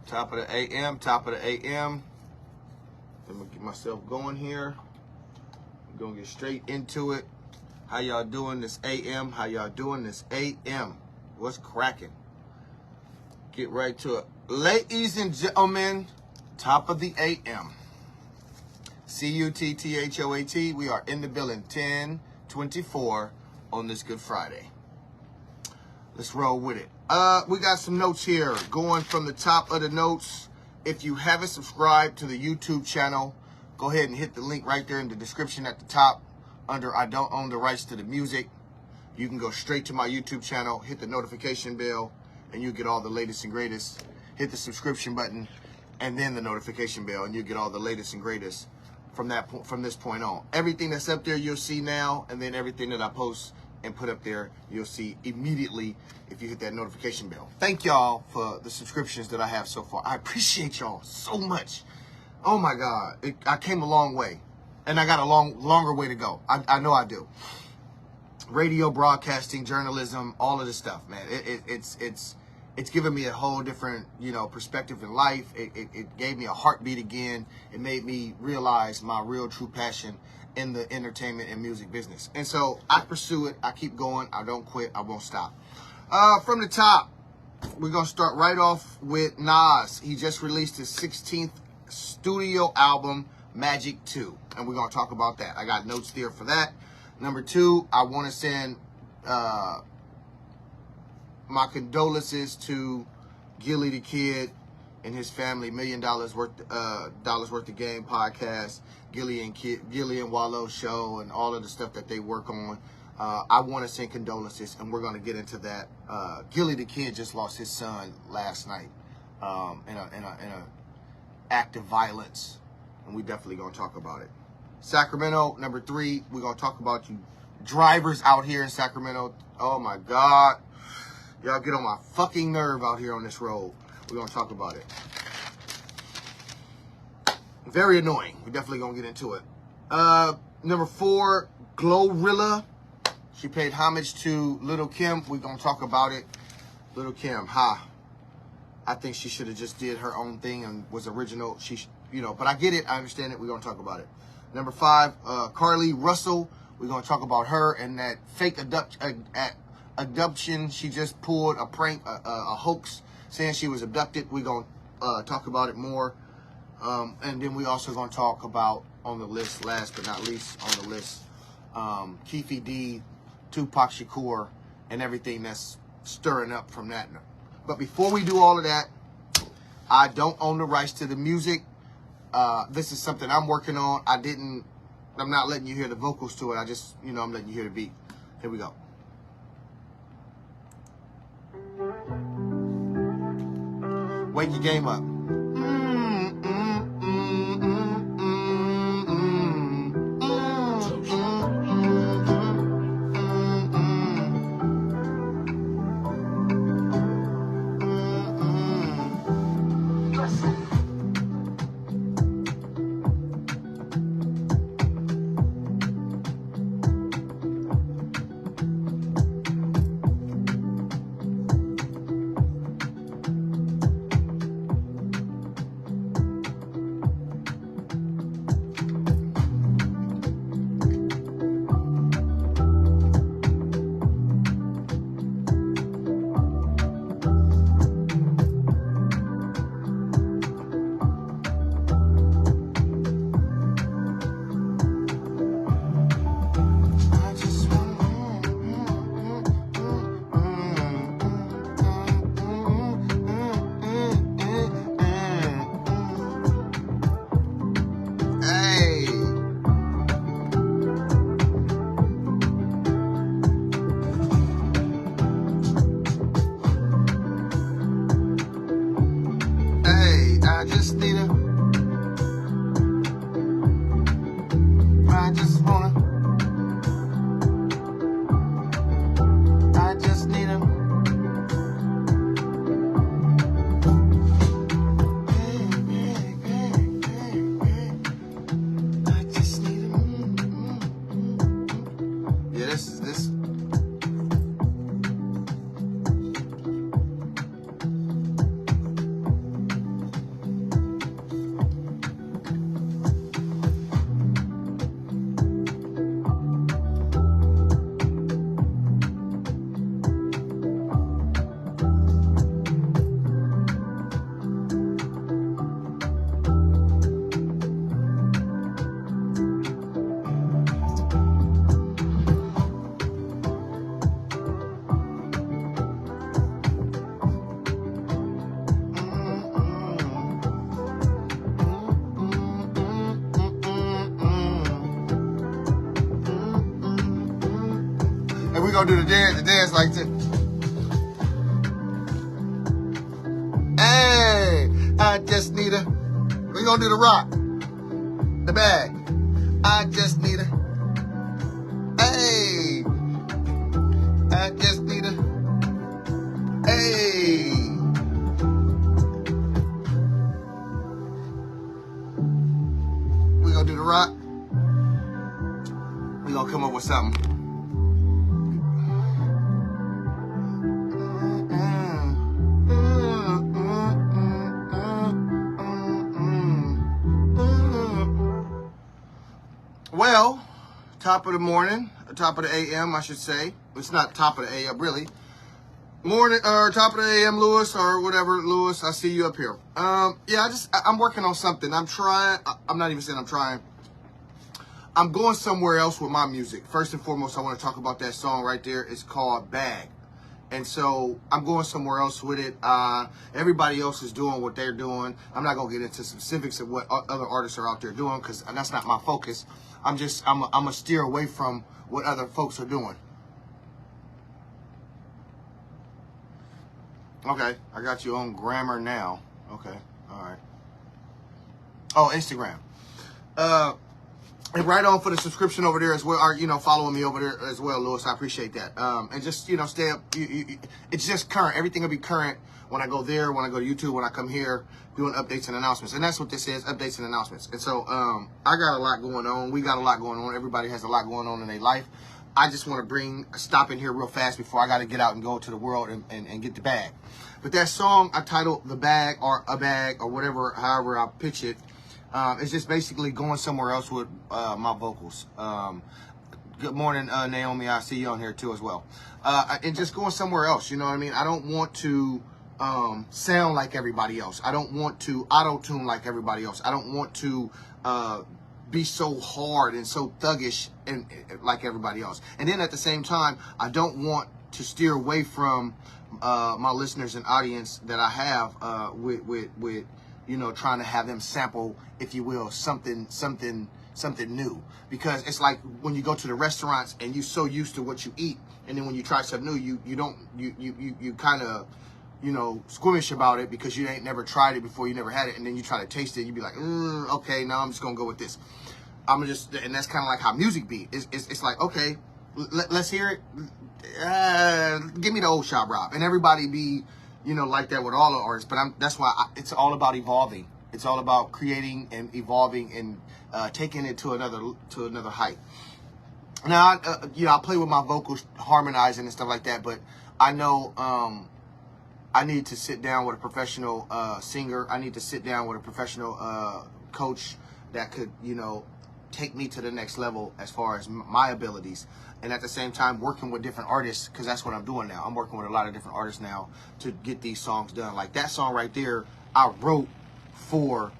Top of the AM, top of the AM. I'm gonna get myself going here. I'm gonna get straight into it. How y'all doing this AM? How y'all doing this AM? What's cracking? Get right to it. Ladies and gentlemen, top of the AM. CUTTHOAT. We are in the building 10/24 on this Good Friday. Let's roll with it. We got some notes here going from the top of the notes. If you haven't subscribed to the YouTube channel, go ahead and hit the link right there in the description at the top under I don't own the rights to the music. You can go straight to my YouTube channel, hit the notification bell, and you get all the latest and greatest. Hit the subscription button and then the notification bell, and you get all the latest and greatest from this point on. Everything that's up there you'll see now, and then everything that I post and put up there you'll see immediately if you hit that notification bell. Thank y'all for the subscriptions that I have so far. I appreciate y'all so much. Oh my God, I came a long way, and I got a longer way to go. I know I do. Radio, broadcasting, journalism, all of this stuff, man. It's given me a whole different, perspective in life. It gave me a heartbeat again. It made me realize my real true passion in the entertainment and music business. And so I pursue it. I keep going. I don't quit. I won't stop. From the top, we're going to start right off with Nas. He just released his 16th studio album, Magic 2. And we're going to talk about that. I got notes there for that. Number 2, I want to send my condolences to Gillie the Kid and his family. $1 million worth of game podcast, Gillie and Wallow show, and all of the stuff that they work on. I want to send condolences, and we're going to get into that. Gillie the Kid just lost his son last night in a act of violence, and we definitely going to talk about it. Sacramento, number 3, we're going to talk about you drivers out here in Sacramento. Oh my God. Y'all get on my fucking nerve out here on this road. We're going to talk about it. Very annoying. We're definitely going to get into it. Number 4, Glorilla. She paid homage to Little Kim. We're going to talk about it. Little Kim, I think she should have just did her own thing and was original. But I get it. I understand it. We're going to talk about it. Number 5, Carlee Russell. We're going to talk about her and that fake abduction. She just pulled a prank, a hoax, saying she was abducted. We're going to talk about it more. And then we also going to talk about, on the list, last but not least on the list, Keefe D, 2Pac Shakur, and everything that's stirring up from that. But before we do all of that, I don't own the rights to the music. This is something I'm working on. I'm not letting you hear the vocals to it. I just, I'm letting you hear the beat. Here we go. Wake your game up. gonna do the dance like this. Hey, I just need a. We gonna do the rock, the bag. I just need a. Hey, I just need a. Hey. We gonna do the rock. We gonna come up with something. Well, top of the morning, top of the AM, I should say. It's not top of the AM, really. Morning, or top of the AM, Lewis, or whatever, Lewis. I see you up here. Yeah, I'm working on something. I'm trying. I'm not even saying I'm trying. I'm going somewhere else with my music. First and foremost, I want to talk about that song right there. It's called Bag. And so I'm going somewhere else with it. Everybody else is doing what they're doing. I'm not going to get into specifics of what other artists are out there doing because that's not my focus. I'm going to steer away from what other folks are doing. Okay, I got you on Grammar now. Okay, all right. Oh, Instagram. And right on for the subscription over there as well, or, following me over there as well, Lewis. I appreciate that. And just, stay up. It's just current. Everything will be current when I go there, when I go to YouTube, when I come here, doing updates and announcements. And that's what this is, updates and announcements. And so I got a lot going on. We got a lot going on. Everybody has a lot going on in their life. I just want to stop in here real fast before I got to get out and go to the world and get the bag. But that song I titled The Bag or A Bag or whatever, however I pitch it, it's just basically going somewhere else with my vocals. Good morning, Naomi. I see you on here too as well. And just going somewhere else, you know what I mean? I don't want to sound like everybody else. I don't want to auto-tune like everybody else. I don't want to be so hard and so thuggish and like everybody else. And then at the same time, I don't want to steer away from my listeners and audience that I have with trying to have them sample, if you will, something new. Because it's like when you go to the restaurants and you're so used to what you eat, and then when you try something new, you kind of squeamish about it because you ain't never tried it before, you never had it, and then you try to taste it, you be like, okay, now I'm just gonna go with this. And that's kind of like how music be. It's like, okay, let's hear it. Give me the old shop Rob, and everybody be like that with all the artists. But that's why it's all about evolving. It's all about creating and evolving and taking it to another height. Now, I play with my vocals, harmonizing and stuff like that. But I know I need to sit down with a professional singer. I need to sit down with a professional coach that could, take me to the next level as far as my abilities. And at the same time, working with different artists, because that's what I'm doing now. I'm working with a lot of different artists now to get these songs done. Like that song right there, I wrote for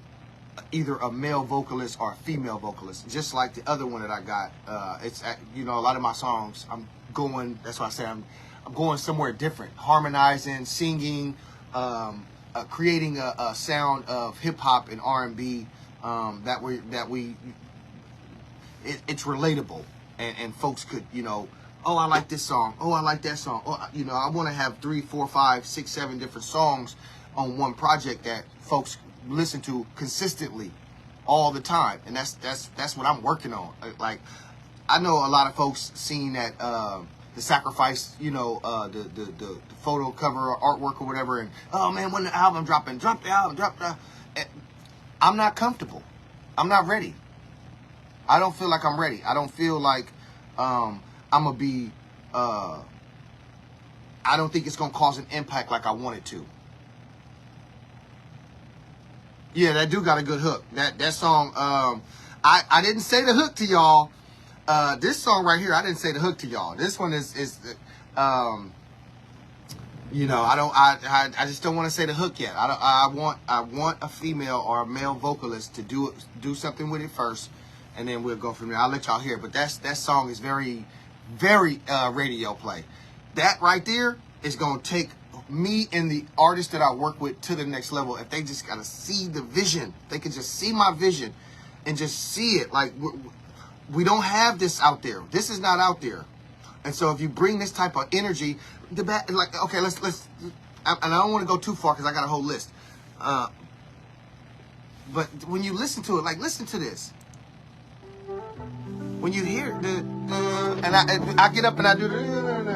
either a male vocalist or a female vocalist, just like the other one that I got. It's a lot of my songs, I'm going. That's why I say I'm going somewhere different, harmonizing, singing, creating a sound of hip hop and R&B it's relatable. And folks could, oh, I like this song. Oh, I like that song. Oh, I want to have 3, 4, 5, 6, 7 different songs on one project that folks listen to consistently all the time. And that's what I'm working on. Like, I know a lot of folks seen that the Sacrifice, the photo cover or artwork or whatever, and oh man, when the album dropping, drop the album, drop the. I'm not comfortable. I'm not ready. I don't feel like I'm ready. I don't feel like I'm gonna be. I don't think it's gonna cause an impact like I want it to. Yeah, that dude got a good hook. That song. I didn't say the hook to y'all. This song right here, I didn't say the hook to y'all. This one is I just don't want to say the hook yet. I want a female or a male vocalist to do something with it first, and then we'll go from there. I'll let y'all hear it. But that song is very, very radio play. That right there is gonna take me and the artists that I work with to the next level. If they just gotta see the vision, they can just see my vision and just see it. Like we don't have this out there. This is not out there. And so if you bring this type of energy, like, okay, let's, and I don't want to go too far because I got a whole list. But when you listen to it, like, listen to this. When you hear the, and I get up and I do the, and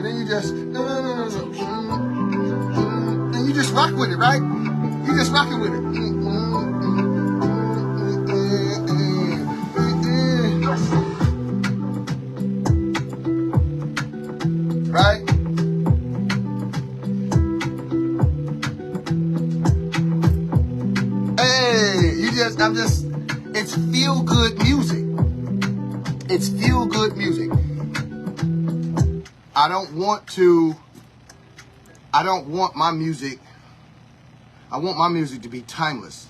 then you just, and you just rock with it, right? You just rocking with it. Right? Hey, it's feel good music. It's feel good music. I don't want my music, I want my music to be timeless.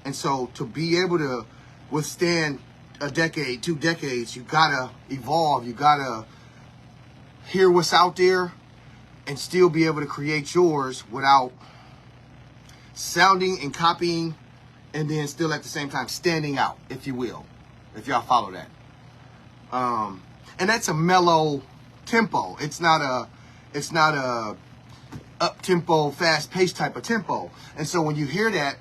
And so to be able to withstand a decade, 2 decades, you gotta evolve, you gotta hear what's out there and still be able to create yours without sounding and copying, and then still at the same time standing out, if you will, if y'all follow that. And that's a mellow tempo. It's not a up tempo, fast paced type of tempo. And so when you hear that,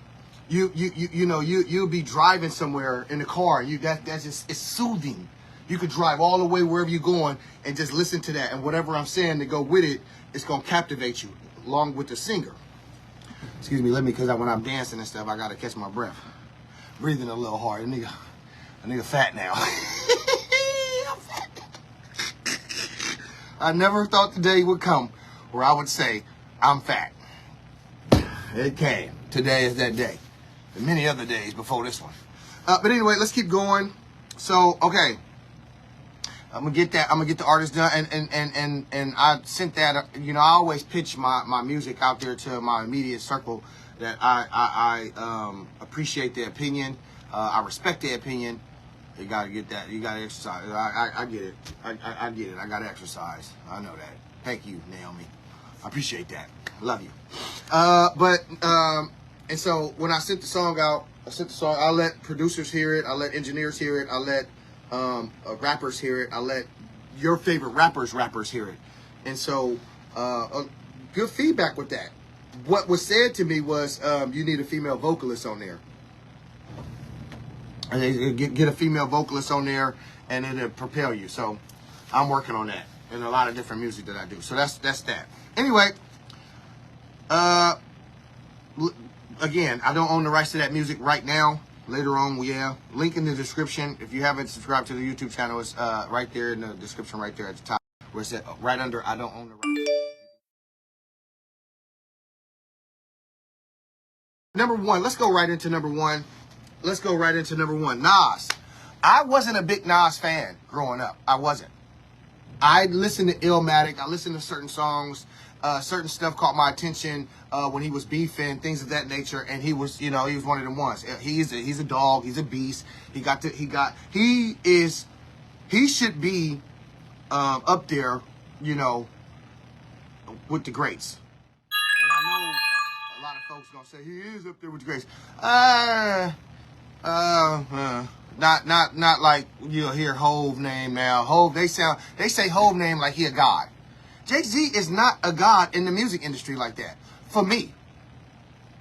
you'll be driving somewhere in the car. That's just, it's soothing. You could drive all the way wherever you're going and just listen to that, and whatever I'm saying to go with it, it's gonna captivate you along with the singer. Excuse me, because when I'm dancing and stuff, I gotta catch my breath. Breathing a little hard. A nigga fat now. I'm fat. I never thought the day would come where I would say, I'm fat. It came. Today is that day. And many other days before this one. But anyway, let's keep going. So, okay. I'm gonna get the artist done, and I sent that. You know, I always pitch my music out there to my immediate circle. That I appreciate their opinion. I respect their opinion. You gotta get that. You gotta exercise. I get it. I get it. I gotta exercise. I know that. Thank you, Naomi. I appreciate that. Love you. And so when I sent the song out, I let producers hear it. I let engineers hear it. I let rappers hear it. I let your favorite rappers hear it. And so good feedback with that. What was said to me was you need a female vocalist on there. And get a female vocalist on there, and it'll propel you. So I'm working on that and a lot of different music that I do. So that's that. Anyway, again, I don't own the rights to that music right now. Later on, yeah. Link in the description. If you haven't subscribed to the YouTube channel, it's right there in the description, right there at the top, where it's right under I don't own the rights. Number one. Let's go right into number one. Nas. I wasn't a big Nas fan growing up. I wasn't. I listened to Illmatic. I listened to certain songs. Certain stuff caught my attention when he was beefing, things of that nature, and he was one of them ones. He's a dog. He's a beast. He should be up there, with the greats. And I know a lot of folks gonna say he is up there with the greats. Not like you'll hear Hove name now. Hove, they say Hove name like he a god. Jay-Z is not a god in the music industry like that. For me.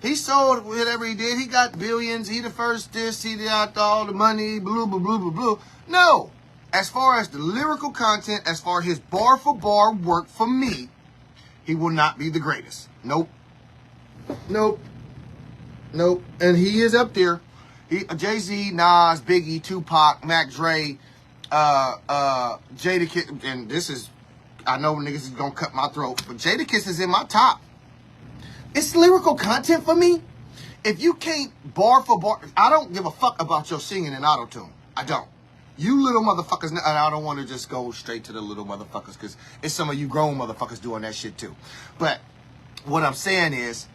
He sold whatever he did. He got billions. He the first this. He got all the money. Blue, blue, blue, blue, blue. No. As far as the lyrical content, as far as his bar for bar work, for me, he will not be the greatest. Nope. And he is up there. Jay-Z, Nas, Biggie, 2Pac, Mac Dre, Jadakiss, and this is, I know niggas is gonna cut my throat, but Jadakiss is in my top. It's lyrical content for me. If you can't bar for bar, I don't give a fuck about your singing in auto-tune. I don't. You little motherfuckers, and I don't want to just go straight to the little motherfuckers, because it's some of you grown motherfuckers doing that shit too. But what I'm saying is,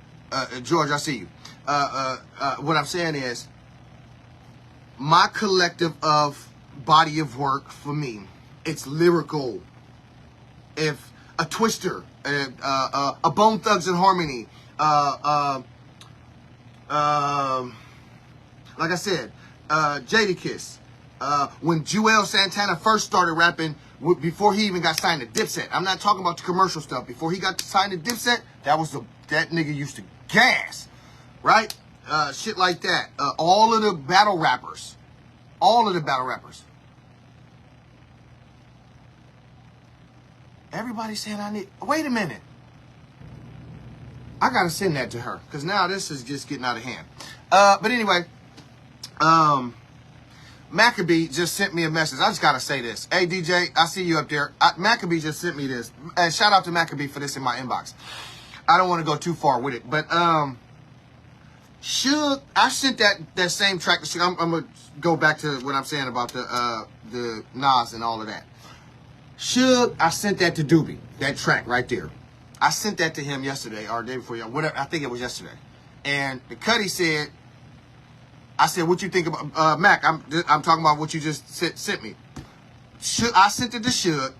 George, I see you. What I'm saying is, my collective of body of work for me, it's lyrical. If a Twister, a Bone Thugs and Harmony, like I said, Jadakiss, When Juelz Santana first started rapping, before he even got signed to Dipset. I'm not talking about the commercial stuff. Before he got signed to Dipset, that nigga used to gas, right? Shit like that. All of the battle rappers. Everybody's saying wait a minute. I gotta send that to her, because now this is just getting out of hand. But anyway, Maccabee just sent me a message. I just gotta say this. Hey DJ, I see you up there. Maccabee just sent me this. And shout out to Maccabee for this in my inbox. I don't want to go too far with it, but Suge, I sent that same track to Suge. I'm gonna go back to what I'm saying about the Nas and all of that. Suge, I sent that to Doobie. That track right there. I sent that to him yesterday or the day before, whatever. I think it was yesterday. And the Cuddy said, I said, what you think about, Mac, I'm talking about what you just sent me. I sent it to Suge,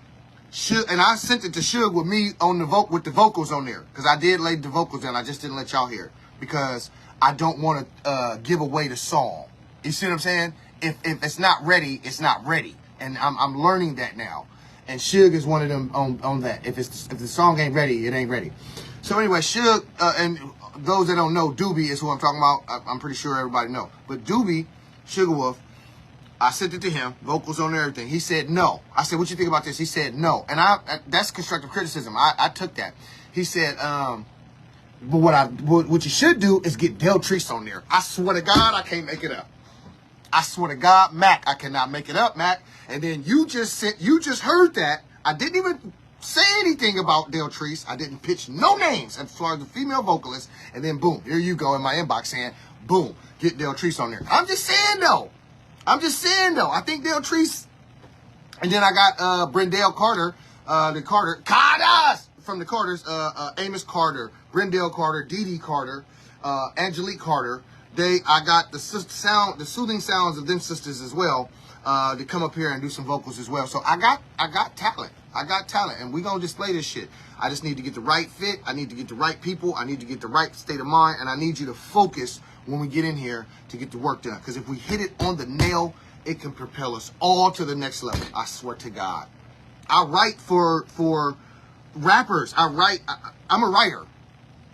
and I sent it to Suge with me on with the vocals on there. Because I did lay the vocals down, I just didn't let y'all hear it. Because I don't want to give away the song. You see what I'm saying? If it's not ready, it's not ready. And I'm learning that now. And Suge is one of them on that. If the song ain't ready, it ain't ready. So anyway, Suge, and those that don't know, Doobie is who I'm talking about. I'm pretty sure everybody know. But Doobie, Sugar Wolf, I sent it to him, vocals on everything. He said no. I said, what you think about this? He said no. And that's constructive criticism. I took that. He said, but what you should do is get Deltrice on there. I swear to God, I can't make it up. I swear to God, Mac, I cannot make it up, Mac. And then you just heard that. I didn't even say anything about Deltrice. I didn't pitch no names as far as the female vocalist. And then boom, here you go in my inbox saying, boom, get Deltrice on there. I'm just saying though. I think Deltrice. And then I got Brendale Carter, Carters from the Carters, Amos Carter, Brendale Carter, Dee Dee Carter, Angelique Carter. I got the soothing sounds of them sisters as well, to come up here and do some vocals as well. So I got talent. And we're gonna display this shit. I just need to get the right fit. I need to get the right people. I need to get the right state of mind. And I need you to focus when we get in here to get the work done. Because if we hit it on the nail, it can propel us all to the next level. I swear to God. I write for rappers. I'm a writer.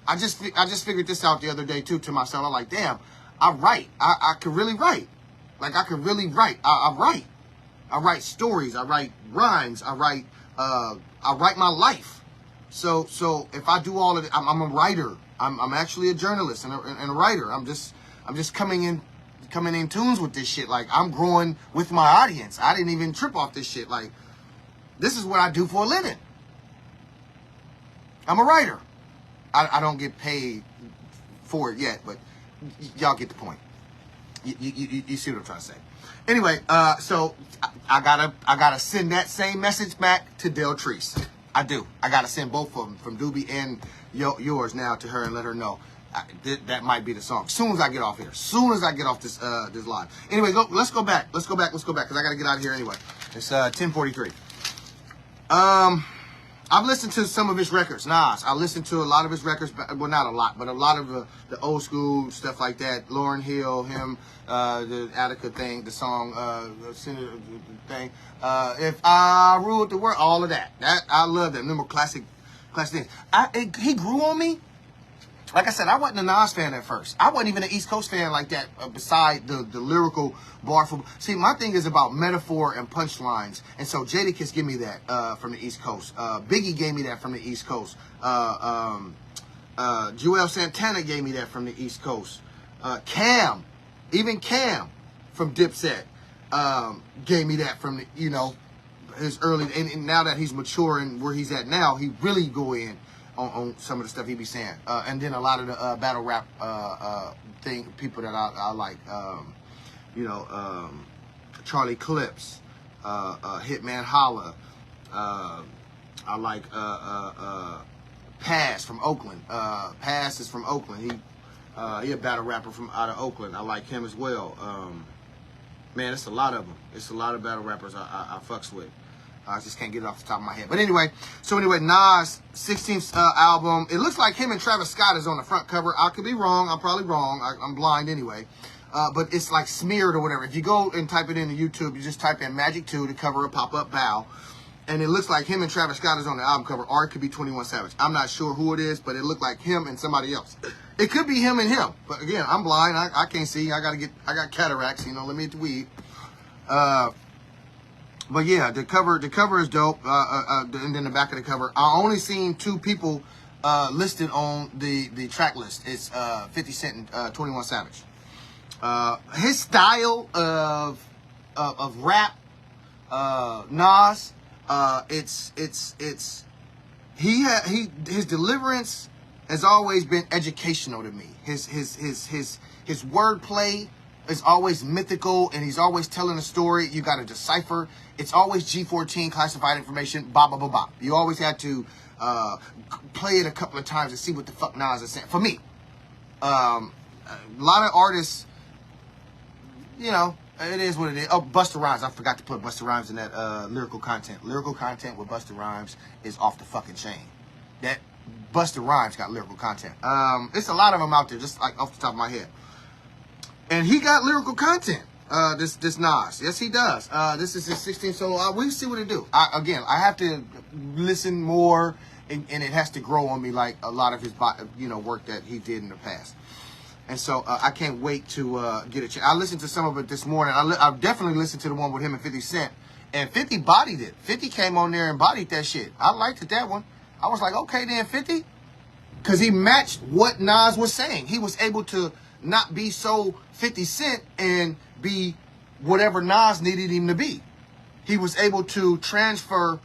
I just figured this out the other day too to myself. I'm like, damn, I write. I could really write. Like I could really write. I write. I write stories. I write rhymes. I write my life. So if I do all of it, I'm a writer. I'm actually a journalist and a writer. I'm just coming in tunes with this shit. Like I'm growing with my audience. I didn't even trip off this shit. Like this is what I do for a living. I'm a writer. I don't get paid for it yet, but y'all get the point. You see what I'm trying to say. Anyway, so I gotta send that same message back to Deltrice. I do. I gotta send both of them, from Doobie and yours now, to her and let her know that might be the song. Soon as I get off here. Soon as I get off this live. Anyway, let's go back. Let's go back, because I gotta get out of here anyway. It's 10:43. I've listened to some of his records, Nas. I listened to a lot of his records, well, not a lot, but a lot of the old school stuff like that. Lauryn Hill, him, the Attica thing, the song, thing. If I Ruled the World, all of that. I love that. Remember classic things. He grew on me. Like I said, I wasn't a Nas fan at first. I wasn't even an East Coast fan like that, beside the lyrical bar. See, my thing is about metaphor and punchlines. And so Jadakiss gave me that from the East Coast. Biggie gave me that from the East Coast. Juelz Santana gave me that from the East Coast. Even Cam from Dipset gave me that from the, his early. And now that he's mature and where he's at now, he really go in on some of the stuff he be saying, and then a lot of the battle rap people that I like, Charlie Clips, Hitman Holla, I like Pass from Oakland. Pass is from Oakland. He a battle rapper from out of Oakland. I like him as well. Man, it's a lot of them. It's a lot of battle rappers I fucks with. I just can't get it off the top of my head. But anyway, Nas' 16th album. It looks like him and Travis Scott is on the front cover. I could be wrong. I'm probably wrong. I'm blind anyway. but it's like smeared or whatever. If you go and type it into YouTube, you just type in Magic 2 to cover a pop-up bow. And it looks like him and Travis Scott is on the album cover, or it could be 21 Savage. I'm not sure who it is, but it looked like him and somebody else. It could be him and him. But again, I'm blind. I can't see. I got cataracts, you know, let me hit the weed. But yeah, the cover is dope. And then the back of the cover. I only seen 2 people listed on the track list. It's 50 Cent and 21 Savage. His style of rap, Nas, his deliverance has always been educational to me. His wordplay is always mythical, and he's always telling a story you got to decipher. It's always G14 classified information. Blah blah blah blah. You always had to play it a couple of times to see what the fuck Nas is saying. For me, a lot of artists, you know, it is what it is. Oh, Busta Rhymes. I forgot to put Busta Rhymes in that lyrical content. Lyrical content with Busta Rhymes is off the fucking chain. That Busta Rhymes got lyrical content. It's a lot of them out there, just like off the top of my head. And he got lyrical content. This Nas. Yes, he does. This is his 16th solo. We'll see what it do. Again, I have to listen more, and it has to grow on me like a lot of his, work that he did in the past. And so I can't wait to get a chance. I listened to some of it this morning. I definitely listened to the one with him and 50 Cent. And 50 bodied it. 50 came on there and bodied that shit. I liked it, that one. I was like, okay then, 50. Because he matched what Nas was saying. He was able to not be so 50 Cent and be whatever Nas needed him to be. He was able to transfer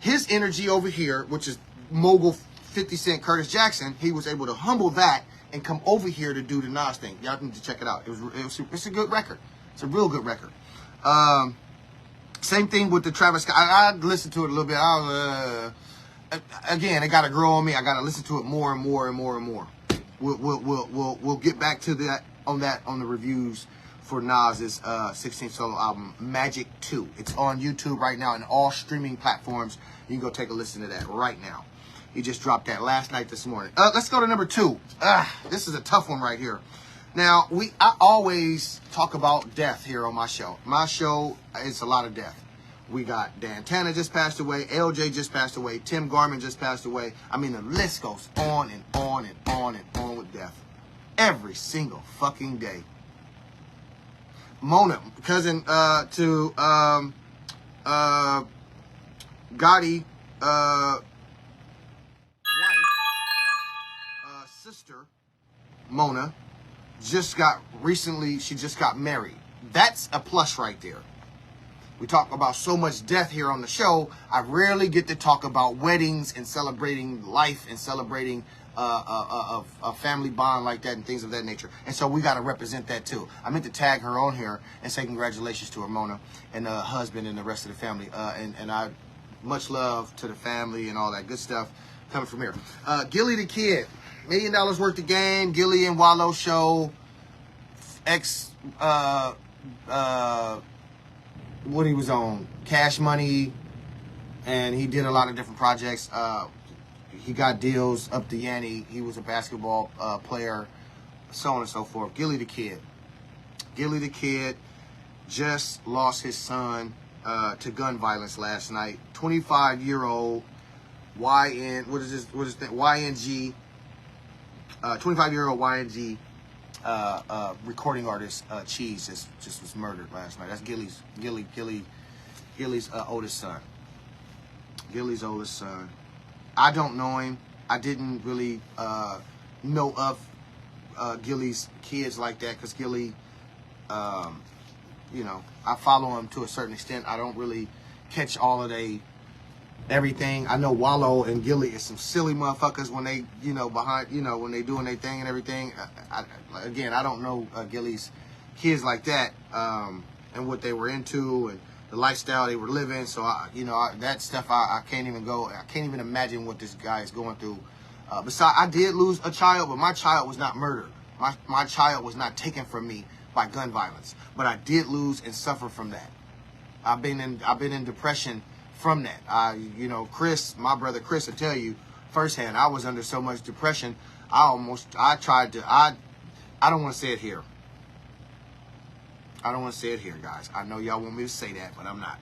his energy over here, which is mogul 50 Cent Curtis Jackson. He was able to humble that and come over here to do the Nas thing. Y'all need to check it out. It's a good record. It's a real good record. Same thing with the Travis Scott. I listened to it a little bit. Again, it got to grow on me. I got to listen to it more and more and more and more. We'll get back to that on the reviews for Nas's 16th solo album, Magic 2. It's on YouTube right now and all streaming platforms. You can go take a listen to that right now. He just dropped that last night this morning. Let's go to number 2. This is a tough one right here. Now, I always talk about death here on my show. My show, it's a lot of death. We got Dan Tanner just passed away. LJ just passed away. Tim Garman just passed away. I mean, the list goes on and on and on and on with death. Every single fucking day. Mona, cousin to Gotti, wife, sister, Mona, just got married. That's a plus right there. We talk about so much death here on the show. I rarely get to talk about weddings and celebrating life and celebrating a family bond like that and things of that nature. And so we got to represent that too. I meant to tag her on here and say congratulations to her, Mona, and her husband and the rest of the family. And I much love to the family and all that good stuff coming from here. Gillie the Kid, $1 million worth of game. Gillie and Wallow show. What he was on, Cash Money, and he did a lot of different projects. He got deals up the ante. He was a basketball player, so on and so forth. Gillie the Kid. Gillie the Kid just lost his son to gun violence last night. 25-year-old YNG, 25-year-old YNG recording artist Cheese just was murdered last night. That's Gillie's oldest son. Gillie's oldest son. I don't know him. I didn't really know of Gillie's kids like that because Gillie, I follow him to a certain extent. I don't really catch all of everything. I know Wallow and Gillie is some silly motherfuckers when they, when they doing their thing and everything. Again, I don't know Gillie's kids like that and what they were into and the lifestyle they were living. So, that stuff, I can't even go. I can't even imagine what this guy is going through. Besides, I did lose a child, but my child was not murdered. My child was not taken from me by gun violence. But I did lose and suffer from that. I've been in depression from that. Chris, my brother Chris, will tell you firsthand, I was under so much depression. I don't want to say it here. I don't want to say it here, guys. I know y'all want me to say that, but I'm not.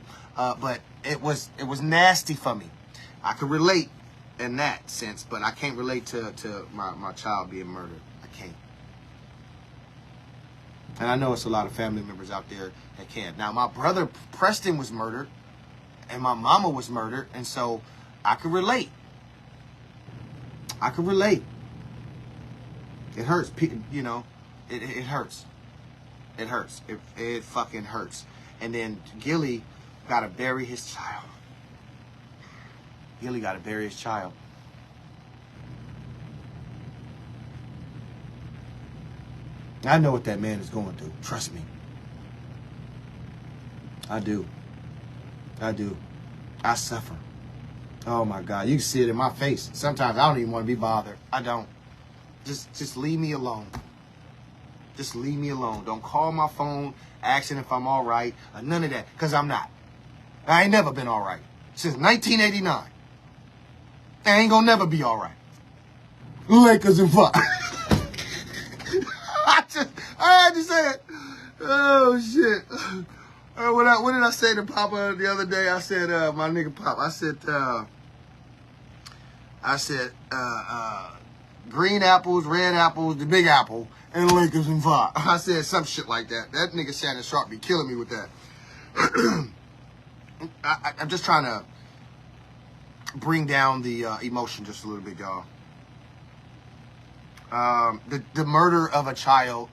But it was nasty for me. I could relate in that sense, but I can't relate to my child being murdered. I can't. And I know it's a lot of family members out there that can't. Now, my brother Preston was murdered, and my mama was murdered, and so I could relate. I could relate. It hurts, you know. It hurts. It hurts. It fucking hurts. And then Gillie got to bury his child. Gillie got to bury his child. I know what that man is going through. Trust me. I do. I do. I suffer. Oh my God. You can see it in my face. Sometimes I don't even want to be bothered. I don't. Just leave me alone. Just leave me alone. Don't call my phone asking if I'm all right or none of that, because I'm not. I ain't never been all right. Since 1989. I ain't gonna never be all right. Lakers and fuck. I had to say it. Oh, shit. What did I say to Papa the other day? I said, my nigga Pop, I said, green apples, red apples, the big apple, and Lakers and fuck. I said some shit like that. That nigga Shannon Sharp be killing me with that. I'm just trying to bring down the emotion just a little bit, y'all. The murder of a child,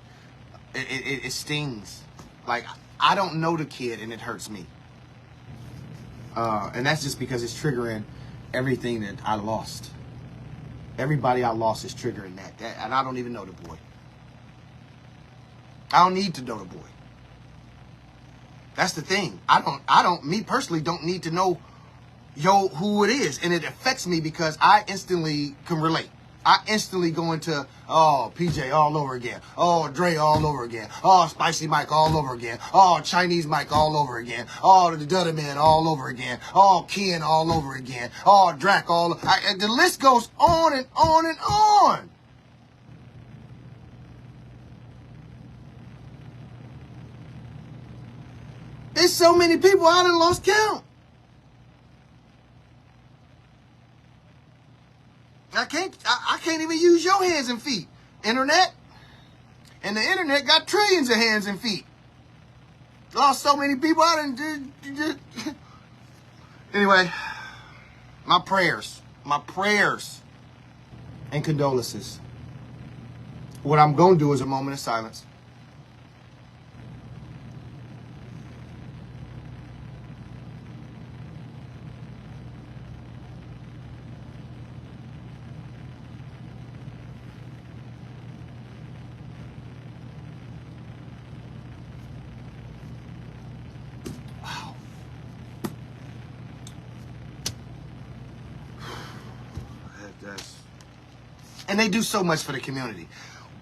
it stings. Like, I don't know the kid, and it hurts me. And that's just because it's triggering everything that I lost. Everybody I lost is triggering that. And I don't even know the boy. I don't need to know the boy. That's the thing. Me personally don't need to know who it is. And it affects me because I instantly can relate. I instantly go into, oh, PJ all over again. Oh, Dre all over again. Oh, Spicy Mike all over again. Oh, Chinese Mike all over again. Oh, the Dudder Man all over again. Oh, Ken all over again. Oh, Drac all over. The list goes on and on and on. There's so many people I done lost count. I can't even use your hands and feet. Internet. And the internet got trillions of hands and feet. Lost so many people I done. Anyway, my prayers and condolences. What I'm going to do is a moment of silence. And they do so much for the community.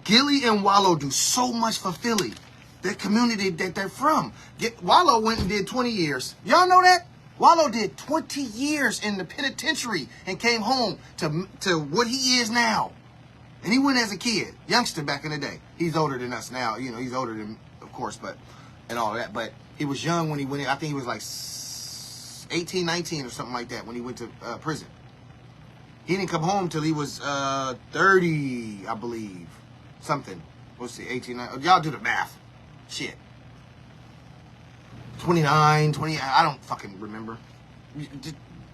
Gillie and Wallow do so much for Philly, the community that they're from. Wallow went and did 20 years. Y'all know that? Wallow did 20 years in the penitentiary and came home to what he is now. And he went as a kid, youngster back in the day. He's older than us now. You know, he's older than, of course, and all that. But he was young when he went in. I think he was like 18, 19 or something like that when he went to prison. He didn't come home till he was 30, I believe. Something. Let's see, 18, 19. Y'all do the math. Shit. 29, 20, I don't fucking remember.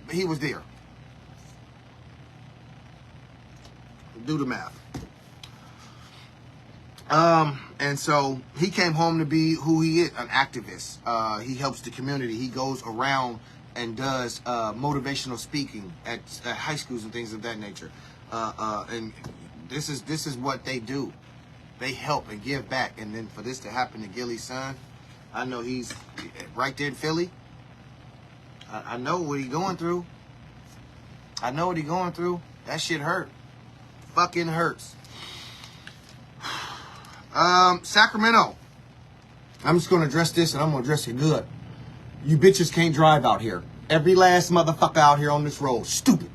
He was there. Do the math. And so he came home to be who he is, an activist. He helps the community. He goes around and does motivational speaking at high schools and things of that nature. And this is what they do. They help and give back. And then for this to happen to Gillie's son, I know he's right there in Philly. I know what he's going through. I know what he's going through. That shit hurt. Fucking hurts. Sacramento. I'm just going to address this and I'm going to address it good. You bitches can't drive out here. Every last motherfucker out here on this road. Stupid.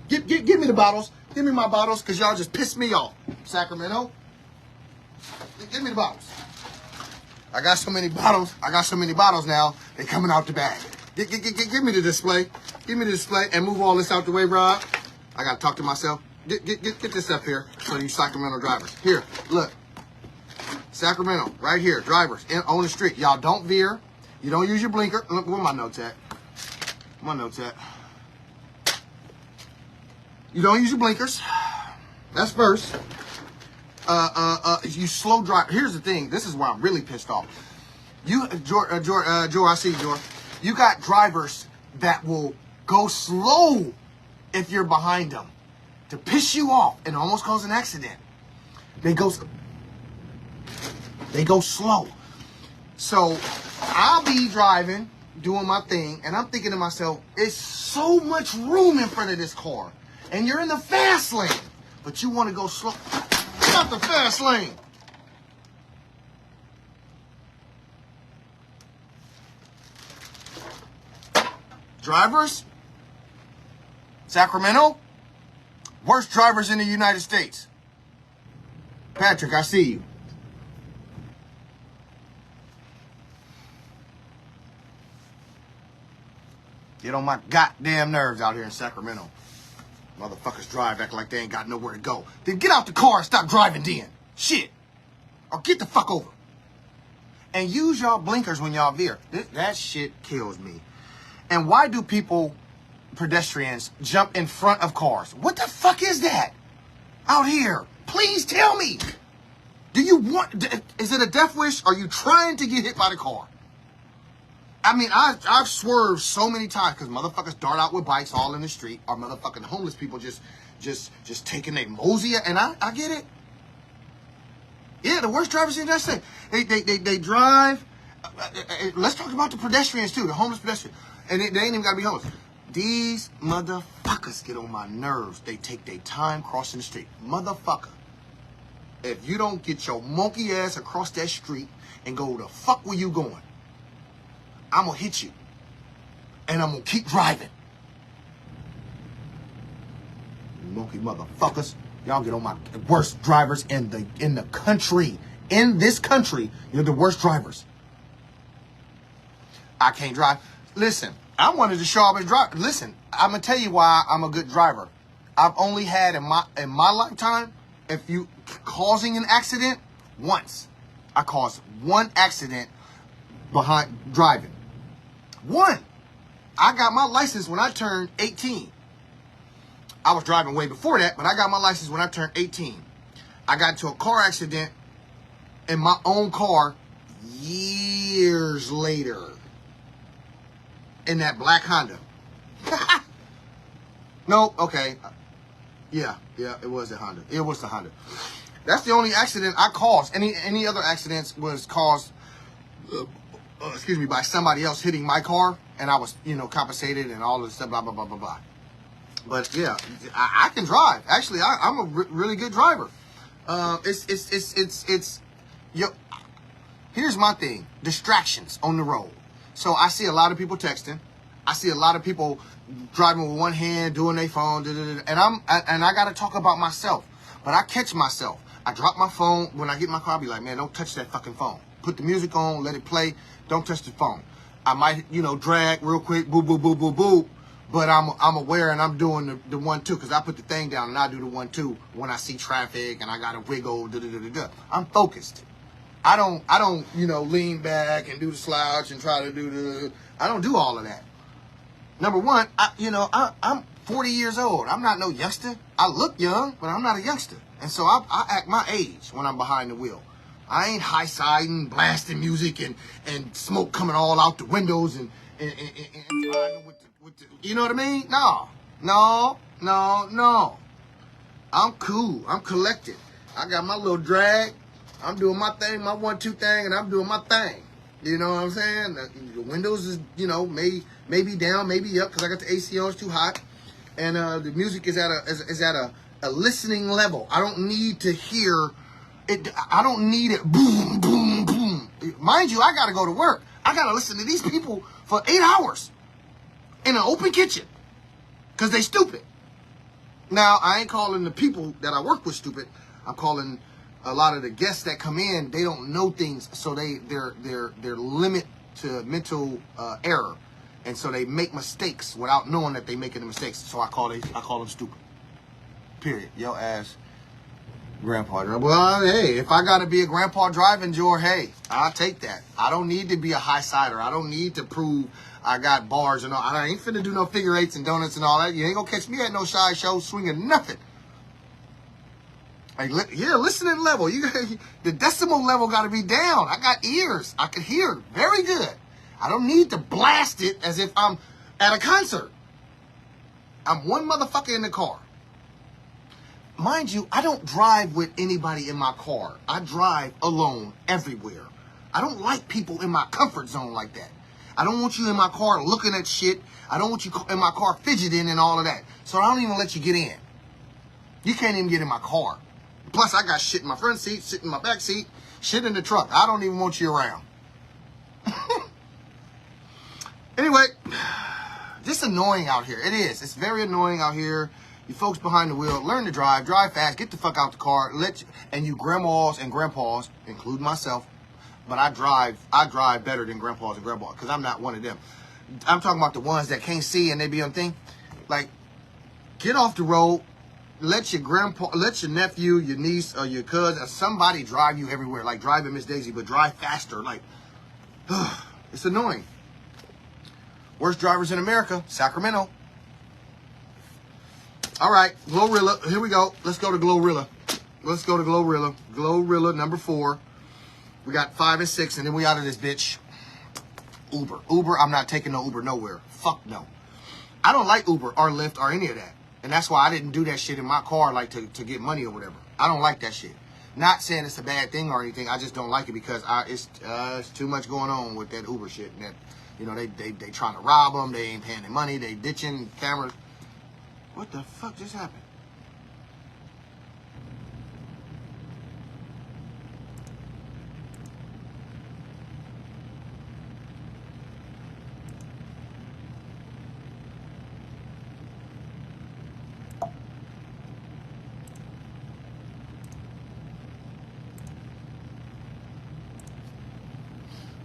Give me the bottles. Give me my bottles because y'all just pissed me off. Sacramento. Give me the bottles. I got so many bottles. I got so many bottles now. They coming out the bag. Give me the display. Give me the display and move all this out the way, Rob. I gotta talk to myself. Get this up here so you Sacramento drivers. Here, look. Sacramento, right here, drivers on the street. Y'all don't veer. You don't use your blinker. Look, where my notes at? My notes at? You don't use your blinkers. That's first. You slow drive. Here's the thing. This is why I'm really pissed off. Joe, I see you, Joe. You got drivers that will go slow if you're behind them to piss you off and almost cause an accident. They go slow. So I'll be driving, doing my thing, and I'm thinking to myself, it's so much room in front of this car. And you're in the fast lane, but you want to go slow. Get out the fast lane. Drivers, Sacramento, worst drivers in the United States. Patrick, I see you. Get on my goddamn nerves out here in Sacramento. Motherfuckers drive, act like they ain't got nowhere to go. Then get out the car and stop driving then. Shit. Or get the fuck over. And use y'all blinkers when y'all veer. That shit kills me. And why do people, pedestrians, jump in front of cars? What the fuck is that? Out here. Please tell me. Do you want, is it a death wish? Are you trying to get hit by the car? I mean, I've swerved so many times because motherfuckers dart out with bikes all in the street, or motherfucking homeless people just taking their mosey, and I get it. Yeah, the worst drivers in the United States. They drive. Let's talk about the pedestrians too, the homeless pedestrians, and they ain't even gotta be homeless. These motherfuckers get on my nerves. They take their time crossing the street, motherfucker. If you don't get your monkey ass across that street and go the fuck where you going, I'm gonna hit you, and I'm gonna keep driving. Monkey motherfuckers, y'all get on my worst drivers in the country. In this country, you're the worst drivers. I can't drive. Listen, I wanted to show up and drive. Listen, I'm gonna tell you why I'm a good driver. I've only had in my lifetime, if you causing an accident, once. I caused one accident behind driving. One. I got my license when I turned 18. I was driving way before that, but I got my license when I turned 18. I got into a car accident in my own car years later in that black Honda. No, okay. Yeah, it was the Honda. It was the Honda. That's the only accident I caused. Any other accidents was caused by somebody else hitting my car, and I was, compensated and all this stuff, blah, blah, blah, blah, blah. But yeah, I can drive. Actually, I'm a really good driver. Here's my thing. Distractions on the road. So I see a lot of people texting. I see a lot of people driving with one hand, doing their phone, and I got to talk about myself. But I catch myself. I drop my phone. When I get in my car, I'll be like, man, don't touch that fucking phone. Put the music on, let it play. Don't touch the phone. I might, drag real quick, boo, boo, boo, boo, boo. But I'm aware, and I'm doing the 1-2 because I put the thing down and I do the 1-2 when I see traffic and I got to wiggle. I'm focused. I don't lean back and do the slouch and try to do the. I don't do all of that. Number one, I'm 40 years old. I'm not no youngster. I look young, but I'm not a youngster. And so I act my age when I'm behind the wheel. I ain't high-siding, blasting music and smoke coming all out the windows and driving with the, you know what I mean? No. I'm cool. I'm collected. I got my little drag. I'm doing my thing, my 1-2 thing, and I'm doing my thing. You know what I'm saying? The windows is, maybe down, maybe up, because I got the AC on, it's too hot. And the music is at a listening level. I don't need to hear it. I don't need it boom, boom, boom. Mind you, I got to go to work. I got to listen to these people for 8 hours in an open kitchen because they stupid. Now, I ain't calling the people that I work with stupid. I'm calling a lot of the guests that come in, they don't know things, so they're limit to mental error, and so they make mistakes without knowing that they making the mistakes. So I call them stupid. Period. Yo ass grandpa driver. Well, hey, if I gotta be a grandpa driving, Jor, hey, I'll take that. I don't need to be a high sider. I don't need to prove I got bars and all. I ain't finna do no figure eights and donuts and all that. You ain't gonna catch me at no shy show swinging nothing. Like, yeah, listening level. The decimal level got to be down. I got ears. I can hear very good. I don't need to blast it as if I'm at a concert. I'm one motherfucker in the car. Mind you, I don't drive with anybody in my car. I drive alone everywhere. I don't like people in my comfort zone like that. I don't want you in my car looking at shit. I don't want you in my car fidgeting and all of that. So I don't even let you get in. You can't even get in my car. Plus, I got shit in my front seat, shit in my back seat, shit in the truck. I don't even want you around. Anyway, just annoying out here. It is. It's very annoying out here. You folks behind the wheel, learn to drive fast, get the fuck out the car. And you grandmas and grandpas, including myself, but I drive better than grandpas and grandpas because I'm not one of them. I'm talking about the ones that can't see and they be on thing. Like, get off the road. Let your grandpa, let your nephew, your niece, or your cousin, or somebody drive you everywhere. Like driving Miss Daisy, but drive faster. Like, it's annoying. Worst drivers in America, Sacramento. All right, Glorilla. Here we go. Let's go to Glorilla. Let's go to Glorilla. Glorilla number 4. We got 5 and 6, and then we out of this bitch. Uber, I'm not taking no Uber nowhere. Fuck no. I don't like Uber or Lyft or any of that. And that's why I didn't do that shit in my car, like to get money or whatever. I don't like that shit. Not saying it's a bad thing or anything. I just don't like it because it's too much going on with that Uber shit. And that, you know, they trying to rob them. They ain't paying their money. They ditching cameras. What the fuck just happened?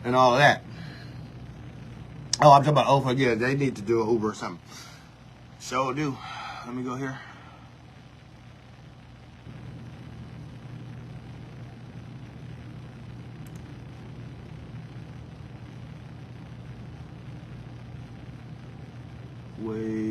And all of that. Oh, I'm talking about Uber. Yeah, they need to do an Uber or something. So do. Let me go here. Wait.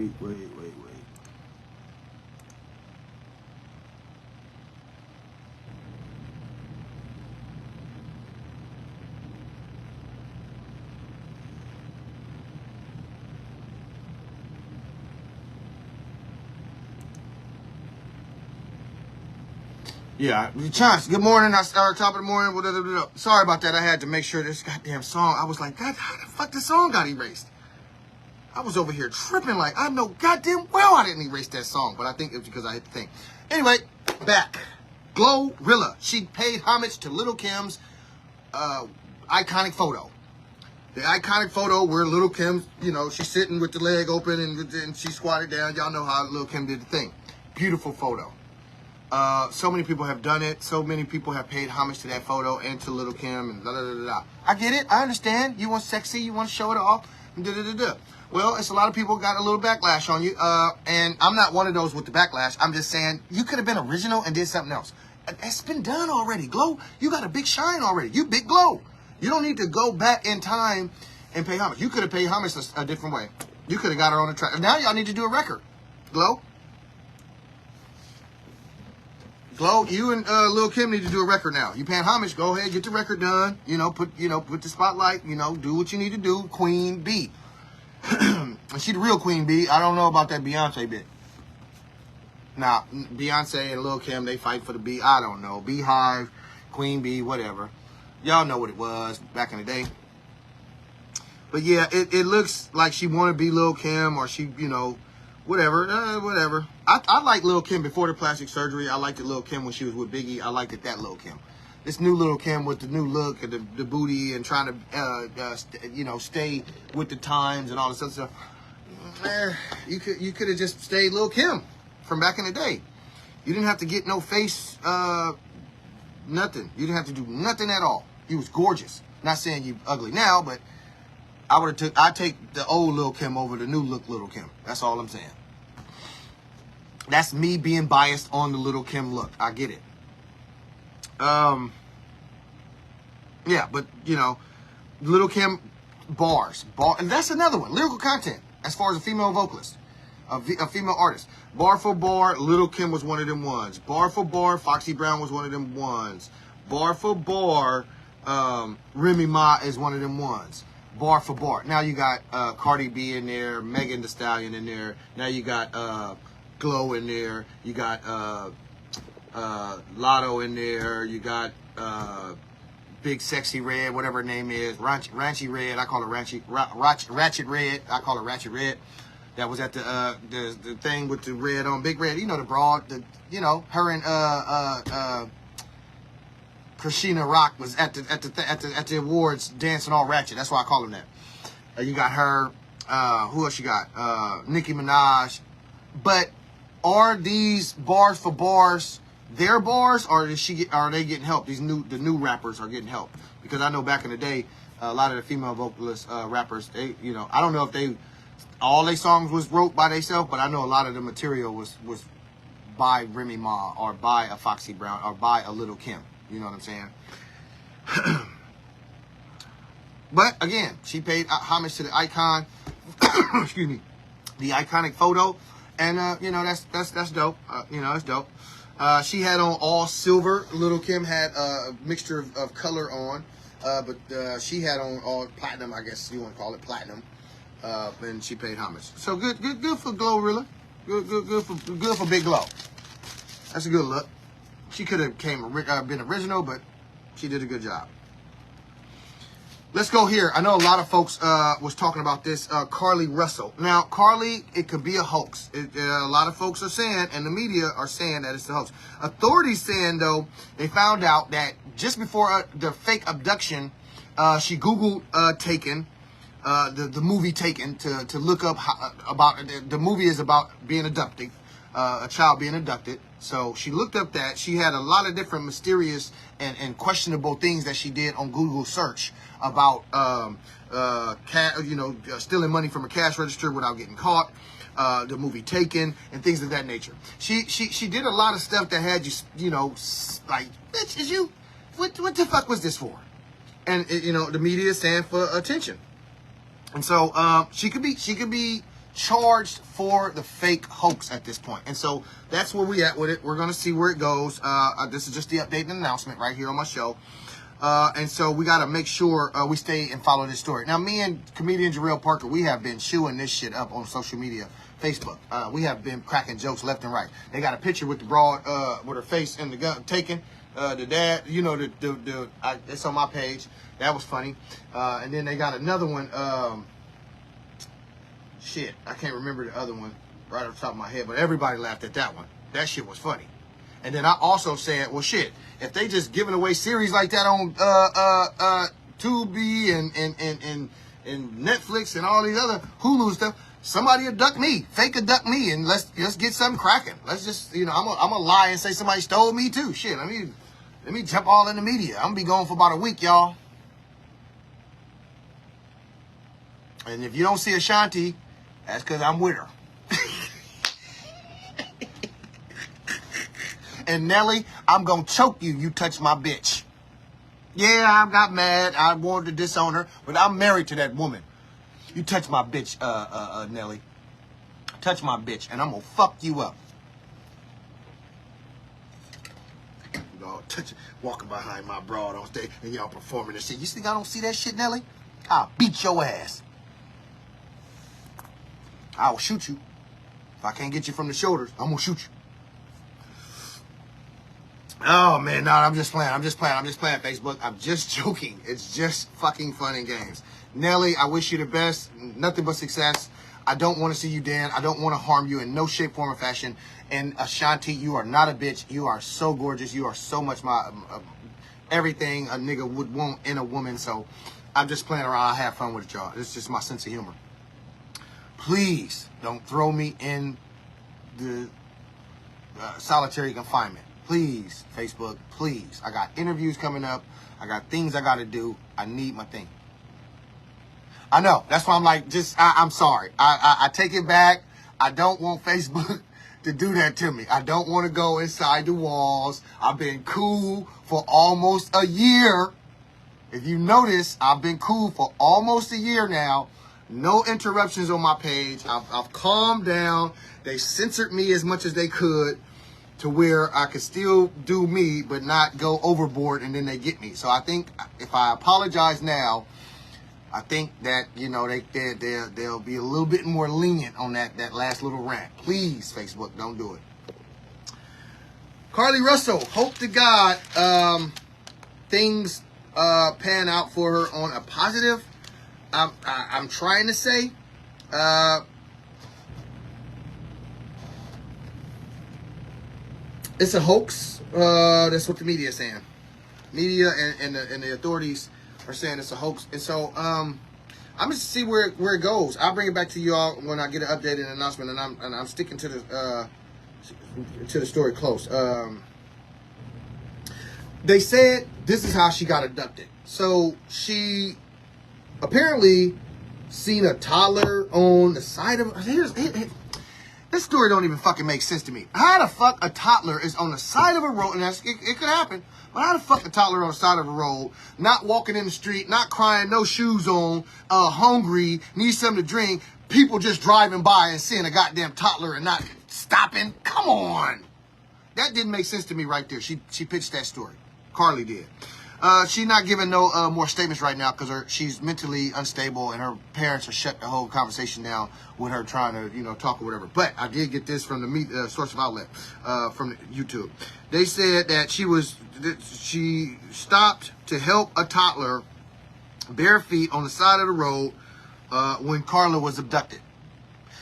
Yeah, Chance, good morning. I started top of the morning. Sorry about that. I had to make sure this goddamn song. I was like, God, how the fuck the song got erased? I was over here tripping like I know goddamn well I didn't erase that song, but I think it was because I hit the thing. Anyway, back. Glorilla. She paid homage to Lil' Kim's iconic photo. The iconic photo where Lil' Kim, you know, she's sitting with the leg open and she squatted down. Y'all know how Lil' Kim did the thing. Beautiful photo. So many people have done it. So many people have paid homage to that photo and to Lil' Kim and da da da da. I get it. I understand. You want sexy. You want to show it off. Da da da da. Well, it's a lot of people got a little backlash on you. And I'm not one of those with the backlash. I'm just saying you could have been original and did something else. It's been done already. Glow, you got a big shine already. You big Glow. You don't need to go back in time and pay homage. You could have paid homage a different way. You could have got her on the track. Now y'all need to do a record. Glow. Glow, you and Lil' Kim need to do a record now. You paying homage, go ahead, get the record done. Put the spotlight, do what you need to do. Queen B. She the real Queen B. I don't know about that Beyonce bit. Now, Beyonce and Lil' Kim, they fight for the B. I don't know. Beehive, Queen B, whatever. Y'all know what it was back in the day. But yeah, it looks like she want to be Lil' Kim or she, whatever. I like Lil' Kim before the plastic surgery. I liked Lil' Kim when she was with Biggie. I liked it that Lil' Kim. This new Lil' Kim with the new look and the booty and trying to, stay with the times and all this other stuff. You could have just stayed Lil' Kim from back in the day. You didn't have to get no face Nothing. You didn't have to do nothing at all. You was gorgeous. Not saying you ugly now, but I take the old Lil' Kim over the new look Lil' Kim. That's all I'm saying. That's me being biased on the Lil' Kim look. I get it. Yeah, but you know, Lil' Kim bars, and that's another one. Lyrical content as far as a female vocalist, a female artist. Bar for bar, Lil' Kim was one of them ones. Bar for bar, Foxy Brown was one of them ones. Bar for bar, Remy Ma is one of them ones. Bar for bar. Now you got Cardi B in there, Megan Thee Stallion in there. Now you got Glow in there. You got Lotto in there. You got Big Sexy Red, whatever her name is. Ranchy Red. I call her Ratchet Red. I call her Ratchet Red. That was at the thing with the red on, Big Red. You know, the broad. Her and Christina Rock was at the awards dancing all ratchet. That's why I call them that. You got her. Who else you got? Nicki Minaj. But are these bars for bars their bars, or are they getting help? The new rappers are getting help, because I know back in the day, a lot of the female vocalist rappers, they, I don't know if all their songs was wrote by themselves, but I know a lot of the material was by Remy Ma, or by a Foxy Brown, or by a Lil' Kim. You know what I'm saying? But again, she paid homage to the icon. Excuse me, the iconic photo, and that's dope. It's dope. She had on all silver. Lil' Kim had a mixture of color on, but she had on all platinum. I guess you want to call it platinum. And she paid homage. So good for Glorilla. Good for Big Glow. That's a good look. She could have been original, but she did a good job. Let's go here. I know a lot of folks was talking about this. Carlee Russell. Now, Carlee, it could be a hoax. A lot of folks are saying, and the media are saying that it's a hoax. Authorities saying, though, they found out that just before the fake abduction, she Googled Taken, the movie Taken, to look up about the movie is about being abducted, a child being abducted. So she looked up that. She had a lot of different mysterious and questionable things that she did on Google search about stealing money from a cash register without getting caught, the movie Taken, and things of that nature. She did a lot of stuff that had you like, bitch, is you, what the fuck was this for? And the media is saying for attention. And so she could be charged for the fake hoax at this point. And so that's where we at with it. We're going to see where it goes. This is just the update and announcement right here on my show. And so we got to make sure we stay and follow this story. Now, me and comedian Jarrell Parker, we have been chewing this shit up on social media, Facebook. We have been cracking jokes left and right. They got a picture with the broad, with her face and the gun taken. The dad, it's on my page. That was funny. And then they got another one. Shit, I can't remember the other one right off the top of my head, but everybody laughed at that one. That shit was funny. And then I also said, well, shit, if they just giving away series like that on Tubi and Netflix and all these other Hulu stuff, somebody abduct me, fake abduct me, and let's get something cracking. Let's just, I'm gonna lie and say somebody stole me too. Shit, let me jump all in the media. I'm gonna be gone for about a week, y'all. And if you don't see Ashanti, that's because I'm with her. And Nelly, I'm going to choke you. You touch my bitch. Yeah, I got mad. I wanted to disown her, but I'm married to that woman. You touch my bitch, Nelly. Touch my bitch, and I'm going to fuck you up. Y'all walking behind my broad on stage, and y'all performing this shit. You think I don't see that shit, Nelly? I'll beat your ass. I'll shoot you. If I can't get you from the shoulders, I'm going to shoot you. Oh, man, no, I'm just playing, Facebook. I'm just joking. It's just fucking fun and games. Nelly, I wish you the best. Nothing but success. I don't want to see you, Dan. I don't want to harm you in no shape, form, or fashion. And Ashanti, you are not a bitch. You are so gorgeous. You are so much everything a nigga would want in a woman. So I'm just playing around. I have fun with y'all. It's just my sense of humor. Please don't throw me in the solitary confinement. Please, Facebook, please. I got interviews coming up. I got things I got to do. I need my thing. I know. That's why I'm like, I'm sorry. I take it back. I don't want Facebook to do that to me. I don't want to go inside the walls. I've been cool for almost a year. If you notice, I've been cool for almost a year now. No interruptions on my page. I've calmed down. They censored me as much as they could to where I could still do me, but not go overboard, and then they get me. So I think if I apologize now, I think that, you know, they'll be a little bit more lenient on that last little rant. Please, Facebook, don't do it. Carlee Russell, hope to God things pan out for her on a positive. I'm trying to say. It's a hoax. That's what the media is saying. Media and the authorities are saying it's a hoax. And so I'm just to see where it goes. I'll bring it back to y'all when I get an updated announcement. And I'm sticking to the story close. They said this is how she got abducted. So she apparently seen a toddler on the side of this story don't even fucking make sense to me. How the fuck a toddler is on the side of a road, and it could happen, but how the fuck a toddler on the side of a road, not walking in the street, not crying, no shoes on, hungry, needs something to drink, people just driving by and seeing a goddamn toddler and not stopping? Come on. That didn't make sense to me right there. She pitched that story. Carlee did. She's not giving no more statements right now because she's mentally unstable and her parents are shut the whole conversation down with her trying to, you know, talk or whatever. But I did get this from the source of outlet from YouTube. They said that she stopped to help a toddler bare feet on the side of the road when Carla was abducted.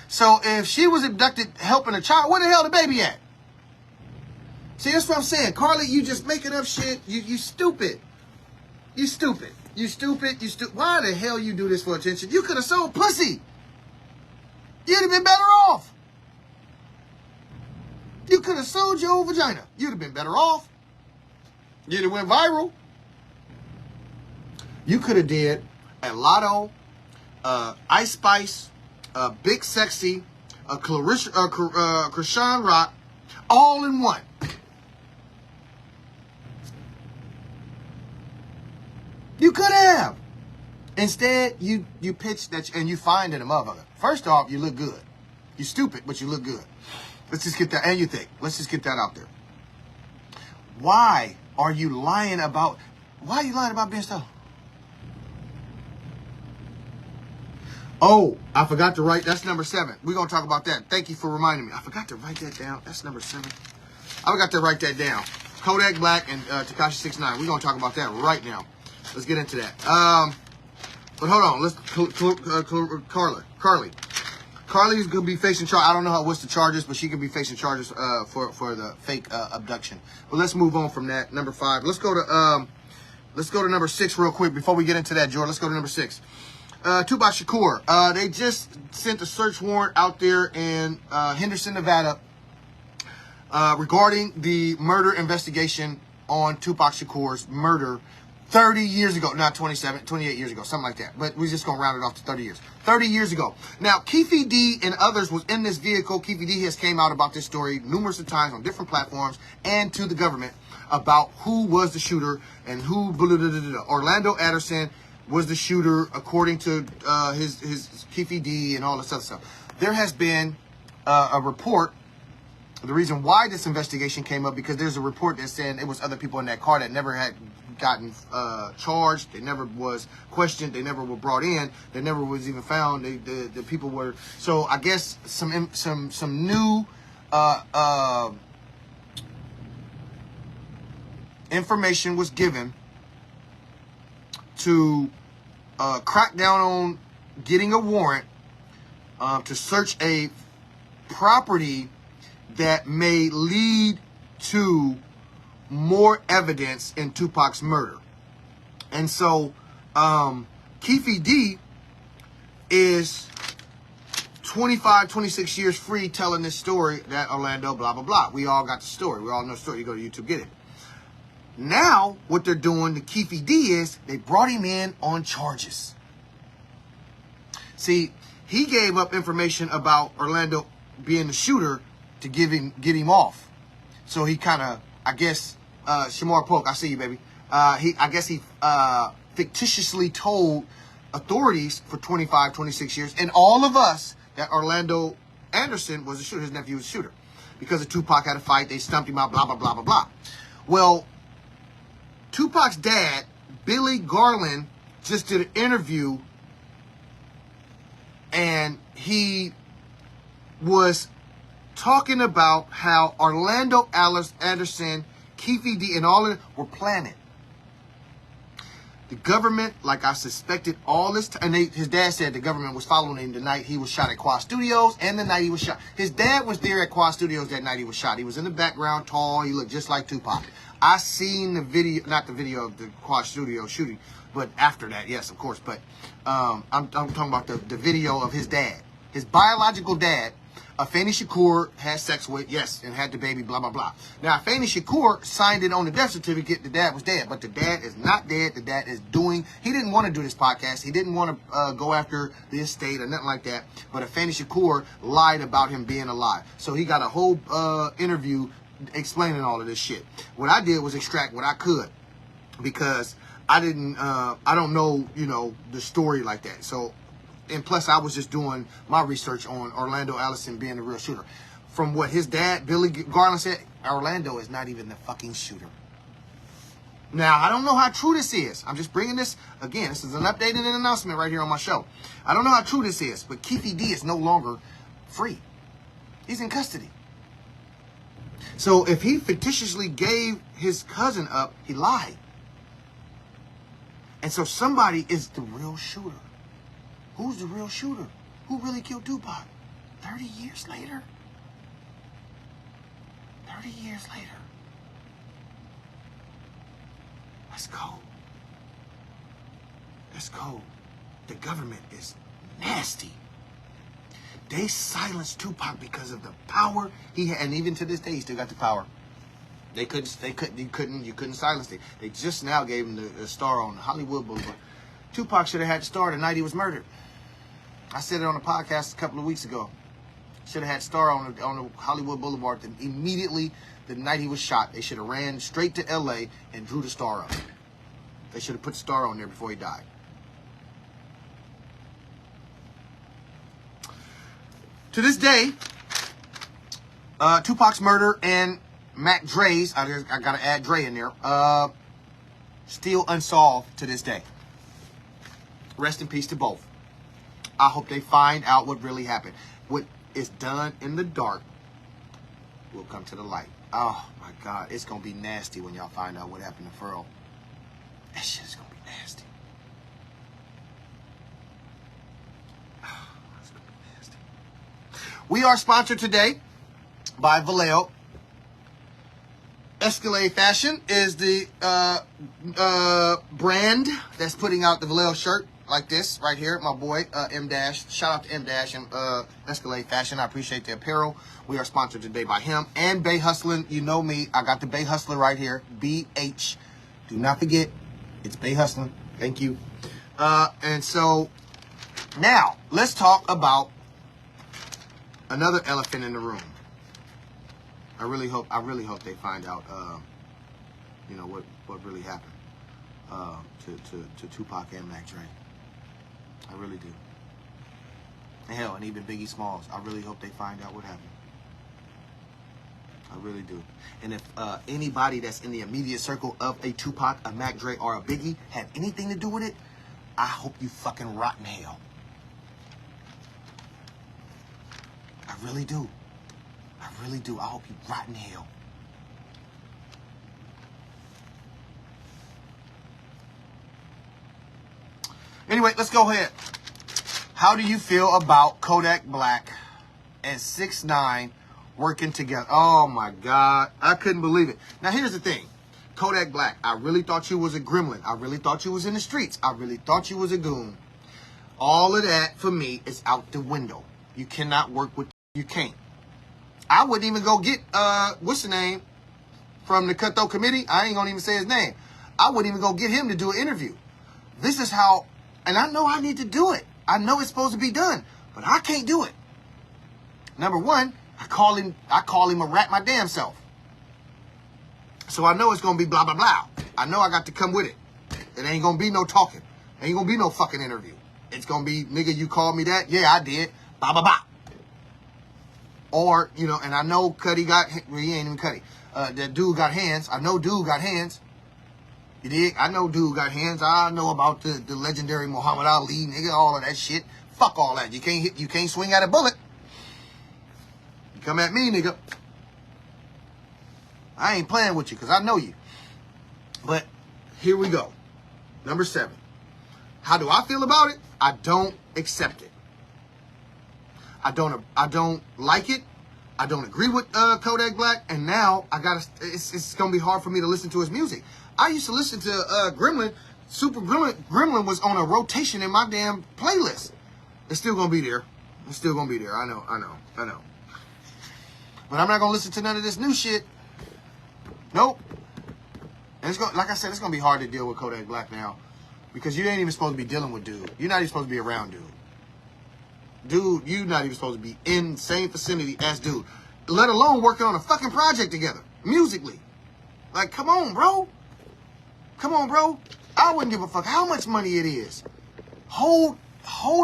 So if she was abducted helping a child, where the hell the baby at? See, that's what I'm saying. Carlee, you just making up shit. You stupid. You stupid. You stupid. You stupid. Why the hell you do this for attention? You could have sold pussy. You'd have been better off. You could have sold your own vagina. You'd have been better off. You'd have went viral. You could have did a Lotto, Ice Spice, Big Sexy, Krishan Rock, all in one. You could have. Instead, you pitch that, and you find in a motherfucker. First off, you look good. You're stupid, but you look good. Let's just get that, and you think. Let's just get that out there. Why are you lying about being stuff? Oh, I forgot to write, that's number 7. We're going to talk about that. Thank you for reminding me. I forgot to write that down. That's number 7. I forgot to write that down. Kodak Black and Tekashi 6ix9ine. We're going to talk about that right now. Let's get into that. But hold on. Let's Carlee. Carlee's gonna be facing charge. I don't know what's the charges, but she could be facing charges for the fake abduction. But let's move on from that. Number 5. Let's go to number 6 real quick before we get into that, Jordan. Let's go to number 6. 2Pac Shakur. They just sent a search warrant out there in Henderson, Nevada, regarding the murder investigation on 2Pac Shakur's murder 30 years ago, not 28 years ago, something like that. But we're just going to round it off to 30 years. 30 years ago. Now, Keefe D and others was in this vehicle. Keefe D has came out about this story numerous of times on different platforms and to the government about who was the shooter and who, Orlando Anderson was the shooter according to his Keefe D and all this other stuff. There has been a report. The reason why this investigation came up, because there's a report that's saying it was other people in that car that never had gotten charged. They never was questioned. They never were brought in. They never was even found. The people were. So I guess some new information was given to crack down on getting a warrant to search a property that may lead to more evidence in 2Pac's murder. And so Keefe D is 25, 26 years free telling this story that Orlando, blah, blah, blah. We all got the story. We all know the story. You go to YouTube, get it. Now, what they're doing to Keefe D is they brought him in on charges. See, he gave up information about Orlando being the shooter to get him off. So he kind of, I guess, Shamar Polk, I see you, baby. I guess he fictitiously told authorities for 25, 26 years, and all of us, that Orlando Anderson was a shooter. His nephew was a shooter. Because of 2Pac had a fight, they stumped him out, blah, blah, blah, blah, blah. Well, 2Pac's dad, Billy Garland, just did an interview, and he was talking about how Orlando Anderson, Keefe D, and all of them were planning. The government, like I suspected all this time, and his dad said the government was following him the night he was shot at Quad Studios and the night he was shot. His dad was there at Quad Studios that night he was shot. He was in the background, tall. He looked just like 2Pac. I seen the video, not the video of the Quad Studio shooting, but after that, yes, of course. But I'm talking about the video of his dad. His biological dad, Afeni Shakur, had sex with, yes, and had the baby, blah, blah, blah. Now, Afeni Shakur signed it on the death certificate. The dad was dead, but the dad is not dead. The dad is doing, he didn't want to do this podcast. He didn't want to go after the estate or nothing like that. But Afeni Shakur lied about him being alive. So he got a whole interview explaining all of this shit. What I did was extract what I could because I don't know, the story like that. So, and plus I was just doing my research on Orlando Allison being the real shooter. From what his dad, Billy Garland, said, Orlando is not even the fucking shooter. Now, I don't know how true this is. I'm just bringing this, again, this is an updated announcement right here on my show. I don't know how true this is, but Keefe D is no longer free. He's in custody. So if he fictitiously gave his cousin up, he lied. And so somebody is the real shooter. Who's the real shooter? Who really killed 2Pac? 30 years later? 30 years later. Let's go. Let's go. The government is nasty. They silenced 2Pac because of the power he had, and even to this day, he still got the power. You couldn't silence it. They just now gave him the star on Hollywood Boulevard. 2Pac should have had the star the night he was murdered. I said it on a podcast a couple of weeks ago. Should have had star on the Hollywood Boulevard immediately the night he was shot. They should have ran straight to LA and drew the star up. They should have put the star on there before he died. To this day, 2Pac's murder and Mac Dre's, I gotta add Dre in there, still unsolved to this day. Rest in peace to both. I hope they find out what really happened. What is done in the dark will come to the light. Oh my God, it's gonna be nasty when y'all find out what happened to Furl. That shit is gonna be nasty. Oh, it's gonna be nasty. We are sponsored today by Vallejo. Escalade Fashion is the brand that's putting out the Vallejo shirt like this right here. My boy M Dash. Shout out to M Dash and Escalade Fashion. I appreciate the apparel. We are sponsored today by him and Bay Hustlin'. You know me. I got the Bay Hustler right here. BH. Do not forget, it's Bay Hustlin'. Thank you. And so now let's talk about another elephant in the room. I really hope they find out, what really happened to 2Pac and Mac Dre. I really do. Hell, and even Biggie Smalls. I really hope they find out what happened. I really do. And if anybody that's in the immediate circle of a 2Pac, a Mac Dre, or a Biggie had anything to do with it, I hope you fucking rot in hell. I really do. I really do. I hope you rot in hell. Anyway, let's go ahead. How do you feel about Kodak Black and 6ix9ine working together? Oh my God. I couldn't believe it. Now here's the thing. Kodak Black, I really thought you was a gremlin. I really thought you was in the streets. I really thought you was a goon. All of that for me is out the window. You cannot work with, you can't. I wouldn't even go get, what's the name from the Cutthroat Committee? I ain't gonna even say his name. I wouldn't even go get him to do an interview. This is how, and I know I need to do it. I know it's supposed to be done, but I can't do it. Number one, I call him a rat my damn self. So I know it's gonna be blah, blah, blah. I know I got to come with it. It ain't gonna be no talking. Ain't gonna be no fucking interview. It's gonna be, nigga, you called me that? Yeah, I did. Blah, blah, blah. Or, you know, and I know Cuddy got, well, he ain't even Cuddy. That dude got hands. I know dude got hands. You dig? I know dude got hands. I know about the legendary Muhammad Ali, nigga, all of that shit. Fuck all that. You can't swing at a bullet. You come at me, nigga. I ain't playing with you because I know you. But here we go. Number 7. How do I feel about it? I don't accept it. I don't like it. I don't agree with Kodak Black, and now it's gonna be hard for me to listen to his music. I used to listen to Gremlin. Super Gremlin was on a rotation in my damn playlist. It's still gonna be there. It's still gonna be there. I know. But I'm not gonna listen to none of this new shit. Nope. And like I said, it's gonna be hard to deal with Kodak Black now, because you ain't even supposed to be dealing with dude. You're not even supposed to be around dude. Dude, you not even supposed to be in the same vicinity as dude, let alone working on a fucking project together, musically. Like, come on, bro. Come on, bro. I wouldn't give a fuck how much money it is. Hold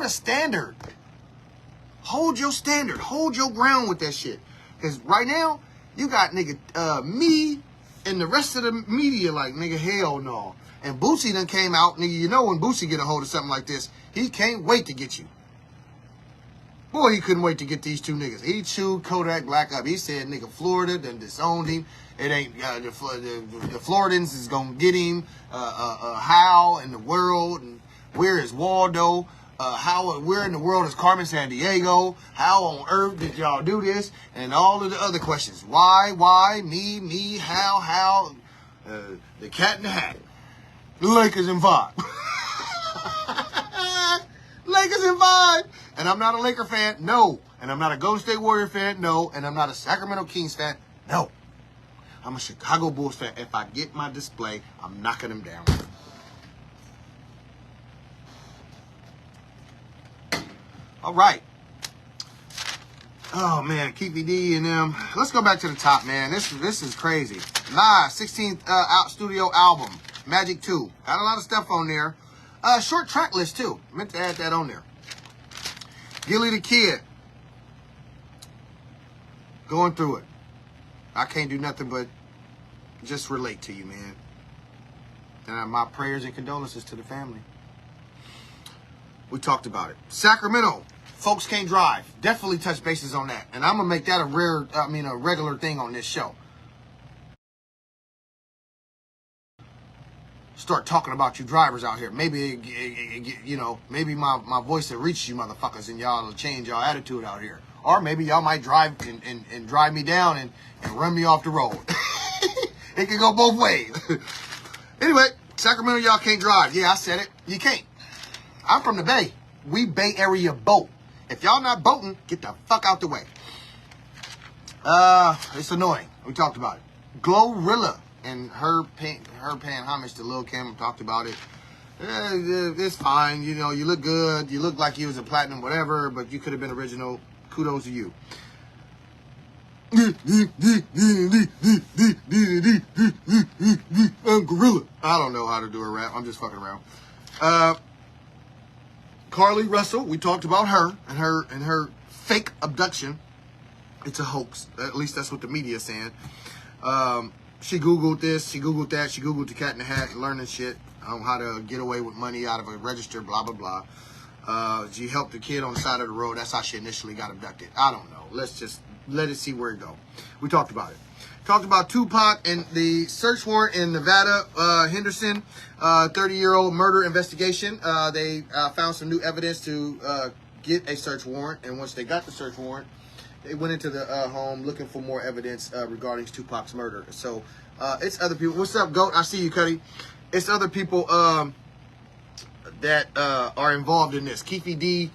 a standard. Hold your standard. Hold your ground with that shit. Because right now, you got, nigga, me and the rest of the media like, nigga, hell no. And Boosie done came out, nigga, you know when Boosie get a hold of something like this, he can't wait to get you. Boy, he couldn't wait to get these two niggas. He chewed Kodak Black up. He said, nigga, Florida done disowned him. It ain't, the Floridans is gonna get him. How in the world? And where is Waldo? Where in the world is Carmen Sandiego? How on earth did y'all do this? And all of the other questions. Why, me, how, the cat in the hat. The Lakers in 5. Lakers in 5. And I'm not a Laker fan, no. And I'm not a Golden State Warrior fan, no. And I'm not a Sacramento Kings fan, no. I'm a Chicago Bulls fan. If I get my display, I'm knocking them down. All right. Oh, man, Keefy D and them. Let's go back to the top, man. This is crazy. Live, 16th studio album, Magic 2. Got a lot of stuff on there. Short track list, too. Meant to add that on there. Gillie the Kid. Going through it. I can't do nothing but just relate to you, man. And my prayers and condolences to the family. We talked about it. Sacramento. Folks can't drive. Definitely touch bases on that. And I'm going to make that a regular thing on this show. Start talking about you drivers out here. Maybe, you know, maybe my voice will reach you motherfuckers and y'all will change y'all attitude out here. Or maybe y'all might drive and drive me down and run me off the road. It can go both ways. Anyway, Sacramento, y'all can't drive. Yeah, I said it. You can't. I'm from the Bay. We Bay Area boat. If y'all not boating, get the fuck out the way. It's annoying. We talked about it. Glorilla and her paying homage to Lil' Kim. We talked about it. It's fine. You know, you look good. You look like you was a platinum, whatever, but you could have been original. Kudos to you. Gorilla. I don't know how to do a rap. I'm just fucking around. Carlee Russell, we talked about her and her fake abduction. It's a hoax. At least that's what the media is saying. She Googled this, she Googled that, she Googled the cat in the hat, learning shit on how to get away with money out of a register, blah, blah, blah. She helped the kid on the side of the road. That's how she initially got abducted. I don't know. Let's just let it see where it go. We talked about it. Talked about 2Pac and the search warrant in Nevada, Henderson, 30-year-old murder investigation. They found some new evidence to get a search warrant. And once they got the search warrant, they went into the home looking for more evidence regarding 2Pac's murder. So it's other people. What's up, Goat? I see you, Cuddy. It's other people that are involved in this. Keefy D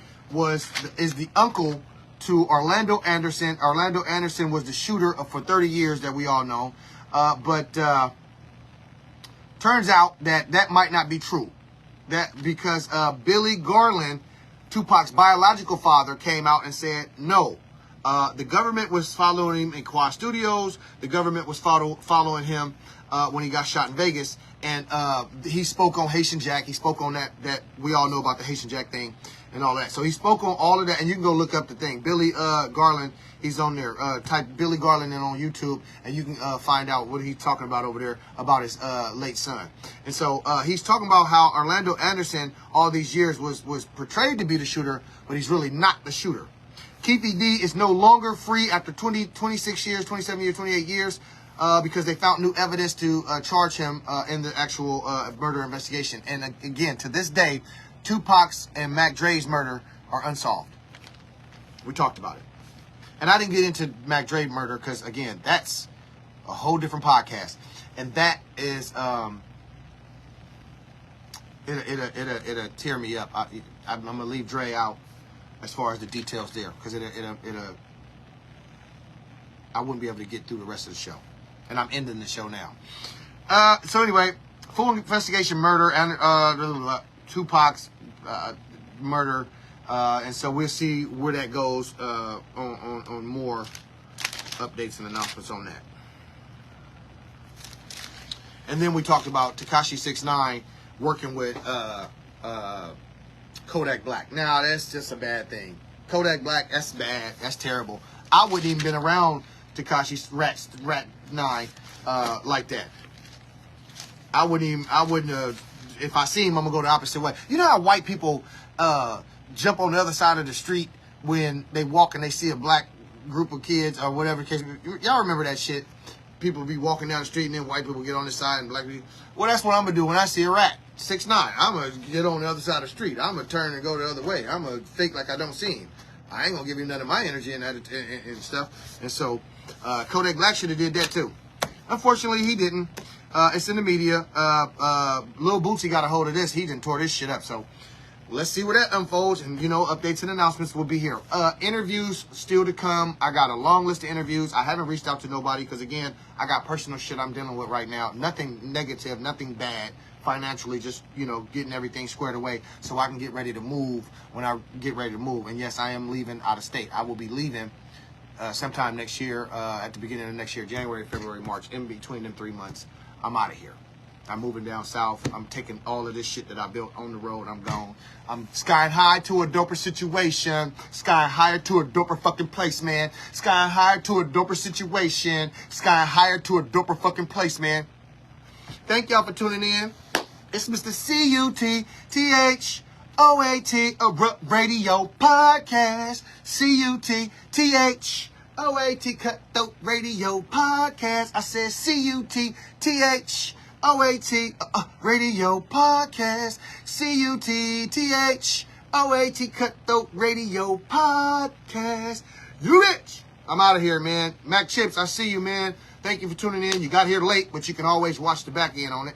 is the uncle to Orlando Anderson. Orlando Anderson was the shooter for 30 years that we all know. But turns out that might not be true. Because Billy Garland, 2Pac's biological father, came out and said, no, the government was following him in Quad Studios. The government was following him when he got shot in Vegas. And he spoke on Haitian Jack. He spoke on that we all know about the Haitian Jack thing and all that. So he spoke on all of that. And you can go look up the thing. Billy Garland, he's on there. Type Billy Garland in on YouTube, and you can find out what he's talking about over there about his late son. And so he's talking about how Orlando Anderson all these years was portrayed to be the shooter, but he's really not the shooter. Keefe D is no longer free after 26 years, 27 years, 28 years. Because they found new evidence to charge him in the actual murder investigation. And again, to this day, 2Pac's and Mac Dre's murder are unsolved. We talked about it. And I didn't get into Mac Dre murder because, again, that's a whole different podcast. And that is, it'll tear me up. I'm going to leave Dre out as far as the details there because I wouldn't be able to get through the rest of the show. And I'm ending the show now. So anyway, full investigation murder and 2Pac's murder. And so we'll see where that goes on more updates and announcements on that. And then we talked about Tekashi 6ix9ine working with Kodak Black. Now, that's just a bad thing. Kodak Black, that's bad. That's terrible. I wouldn't even been around Tekashi's Rat 9 like that. I wouldn't if I see him, I'm gonna go the opposite way. You know how white people jump on the other side of the street when they walk and they see a black group of kids or whatever case. Y'all remember that shit? People be walking down the street and then white people get on this side and black people. Well, that's what I'm gonna do when I see a rat. 6ix9ine. I'm gonna get on the other side of the street. I'm gonna turn and go the other way. I'm gonna fake like I don't see him. I ain't gonna give him none of my energy and that and stuff. And so Kodak Black should have did that too. Unfortunately, he didn't. It's in the media. Lil Bootsy got a hold of this. He done tore this shit up. So let's see where that unfolds. And, you know, updates and announcements will be here. Interviews still to come. I got a long list of interviews. I haven't reached out to nobody because, again, I got personal shit I'm dealing with right now. Nothing negative, nothing bad. Financially, just, you know, getting everything squared away so I can get ready to move when I get ready to move. And, yes, I am leaving out of state. I will be leaving sometime next year, at the beginning of next year, January, February, March. In between them 3 months, I'm out of here. I'm moving down south. I'm taking all of this shit that I built on the road. I'm gone. I'm skying high to a doper situation. Skying higher to a doper fucking place, man. Skying higher to a doper situation. Skying higher to a doper fucking place, man. Thank y'all for tuning in. It's Mr. C-U-T-T-H-O-A-T, a radio podcast. C-U-T-T-H-O-A-T, Cutthroat Radio Podcast. I said C-U-T-T-H-O-A-T, radio podcast. C-U-T-T-H-O-A-T, Cutthroat Radio Podcast. You bitch! I'm out of here, man. Mac Chips, I see you, man. Thank you for tuning in. You got here late, but you can always watch the back end on it.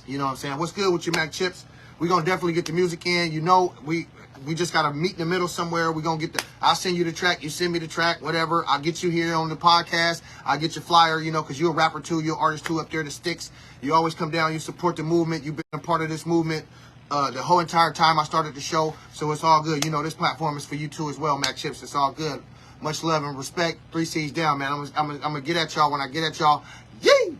You know what I'm saying? What's good with your Mac Chips? We're going to definitely get the music in. You know, we just got to meet in the middle somewhere. We're going to get I'll send you the track. You send me the track, whatever. I'll get you here on the podcast. I'll get your flyer, you know, because you're a rapper too. You're an artist too up there, the sticks. You always come down. You support the movement. You've been a part of this movement the whole entire time I started the show. So it's all good. You know, this platform is for you too as well, Mac Chips. It's all good. Much love and respect. 3 C's down, man. I'm going to get at y'all when I get at y'all. Yee!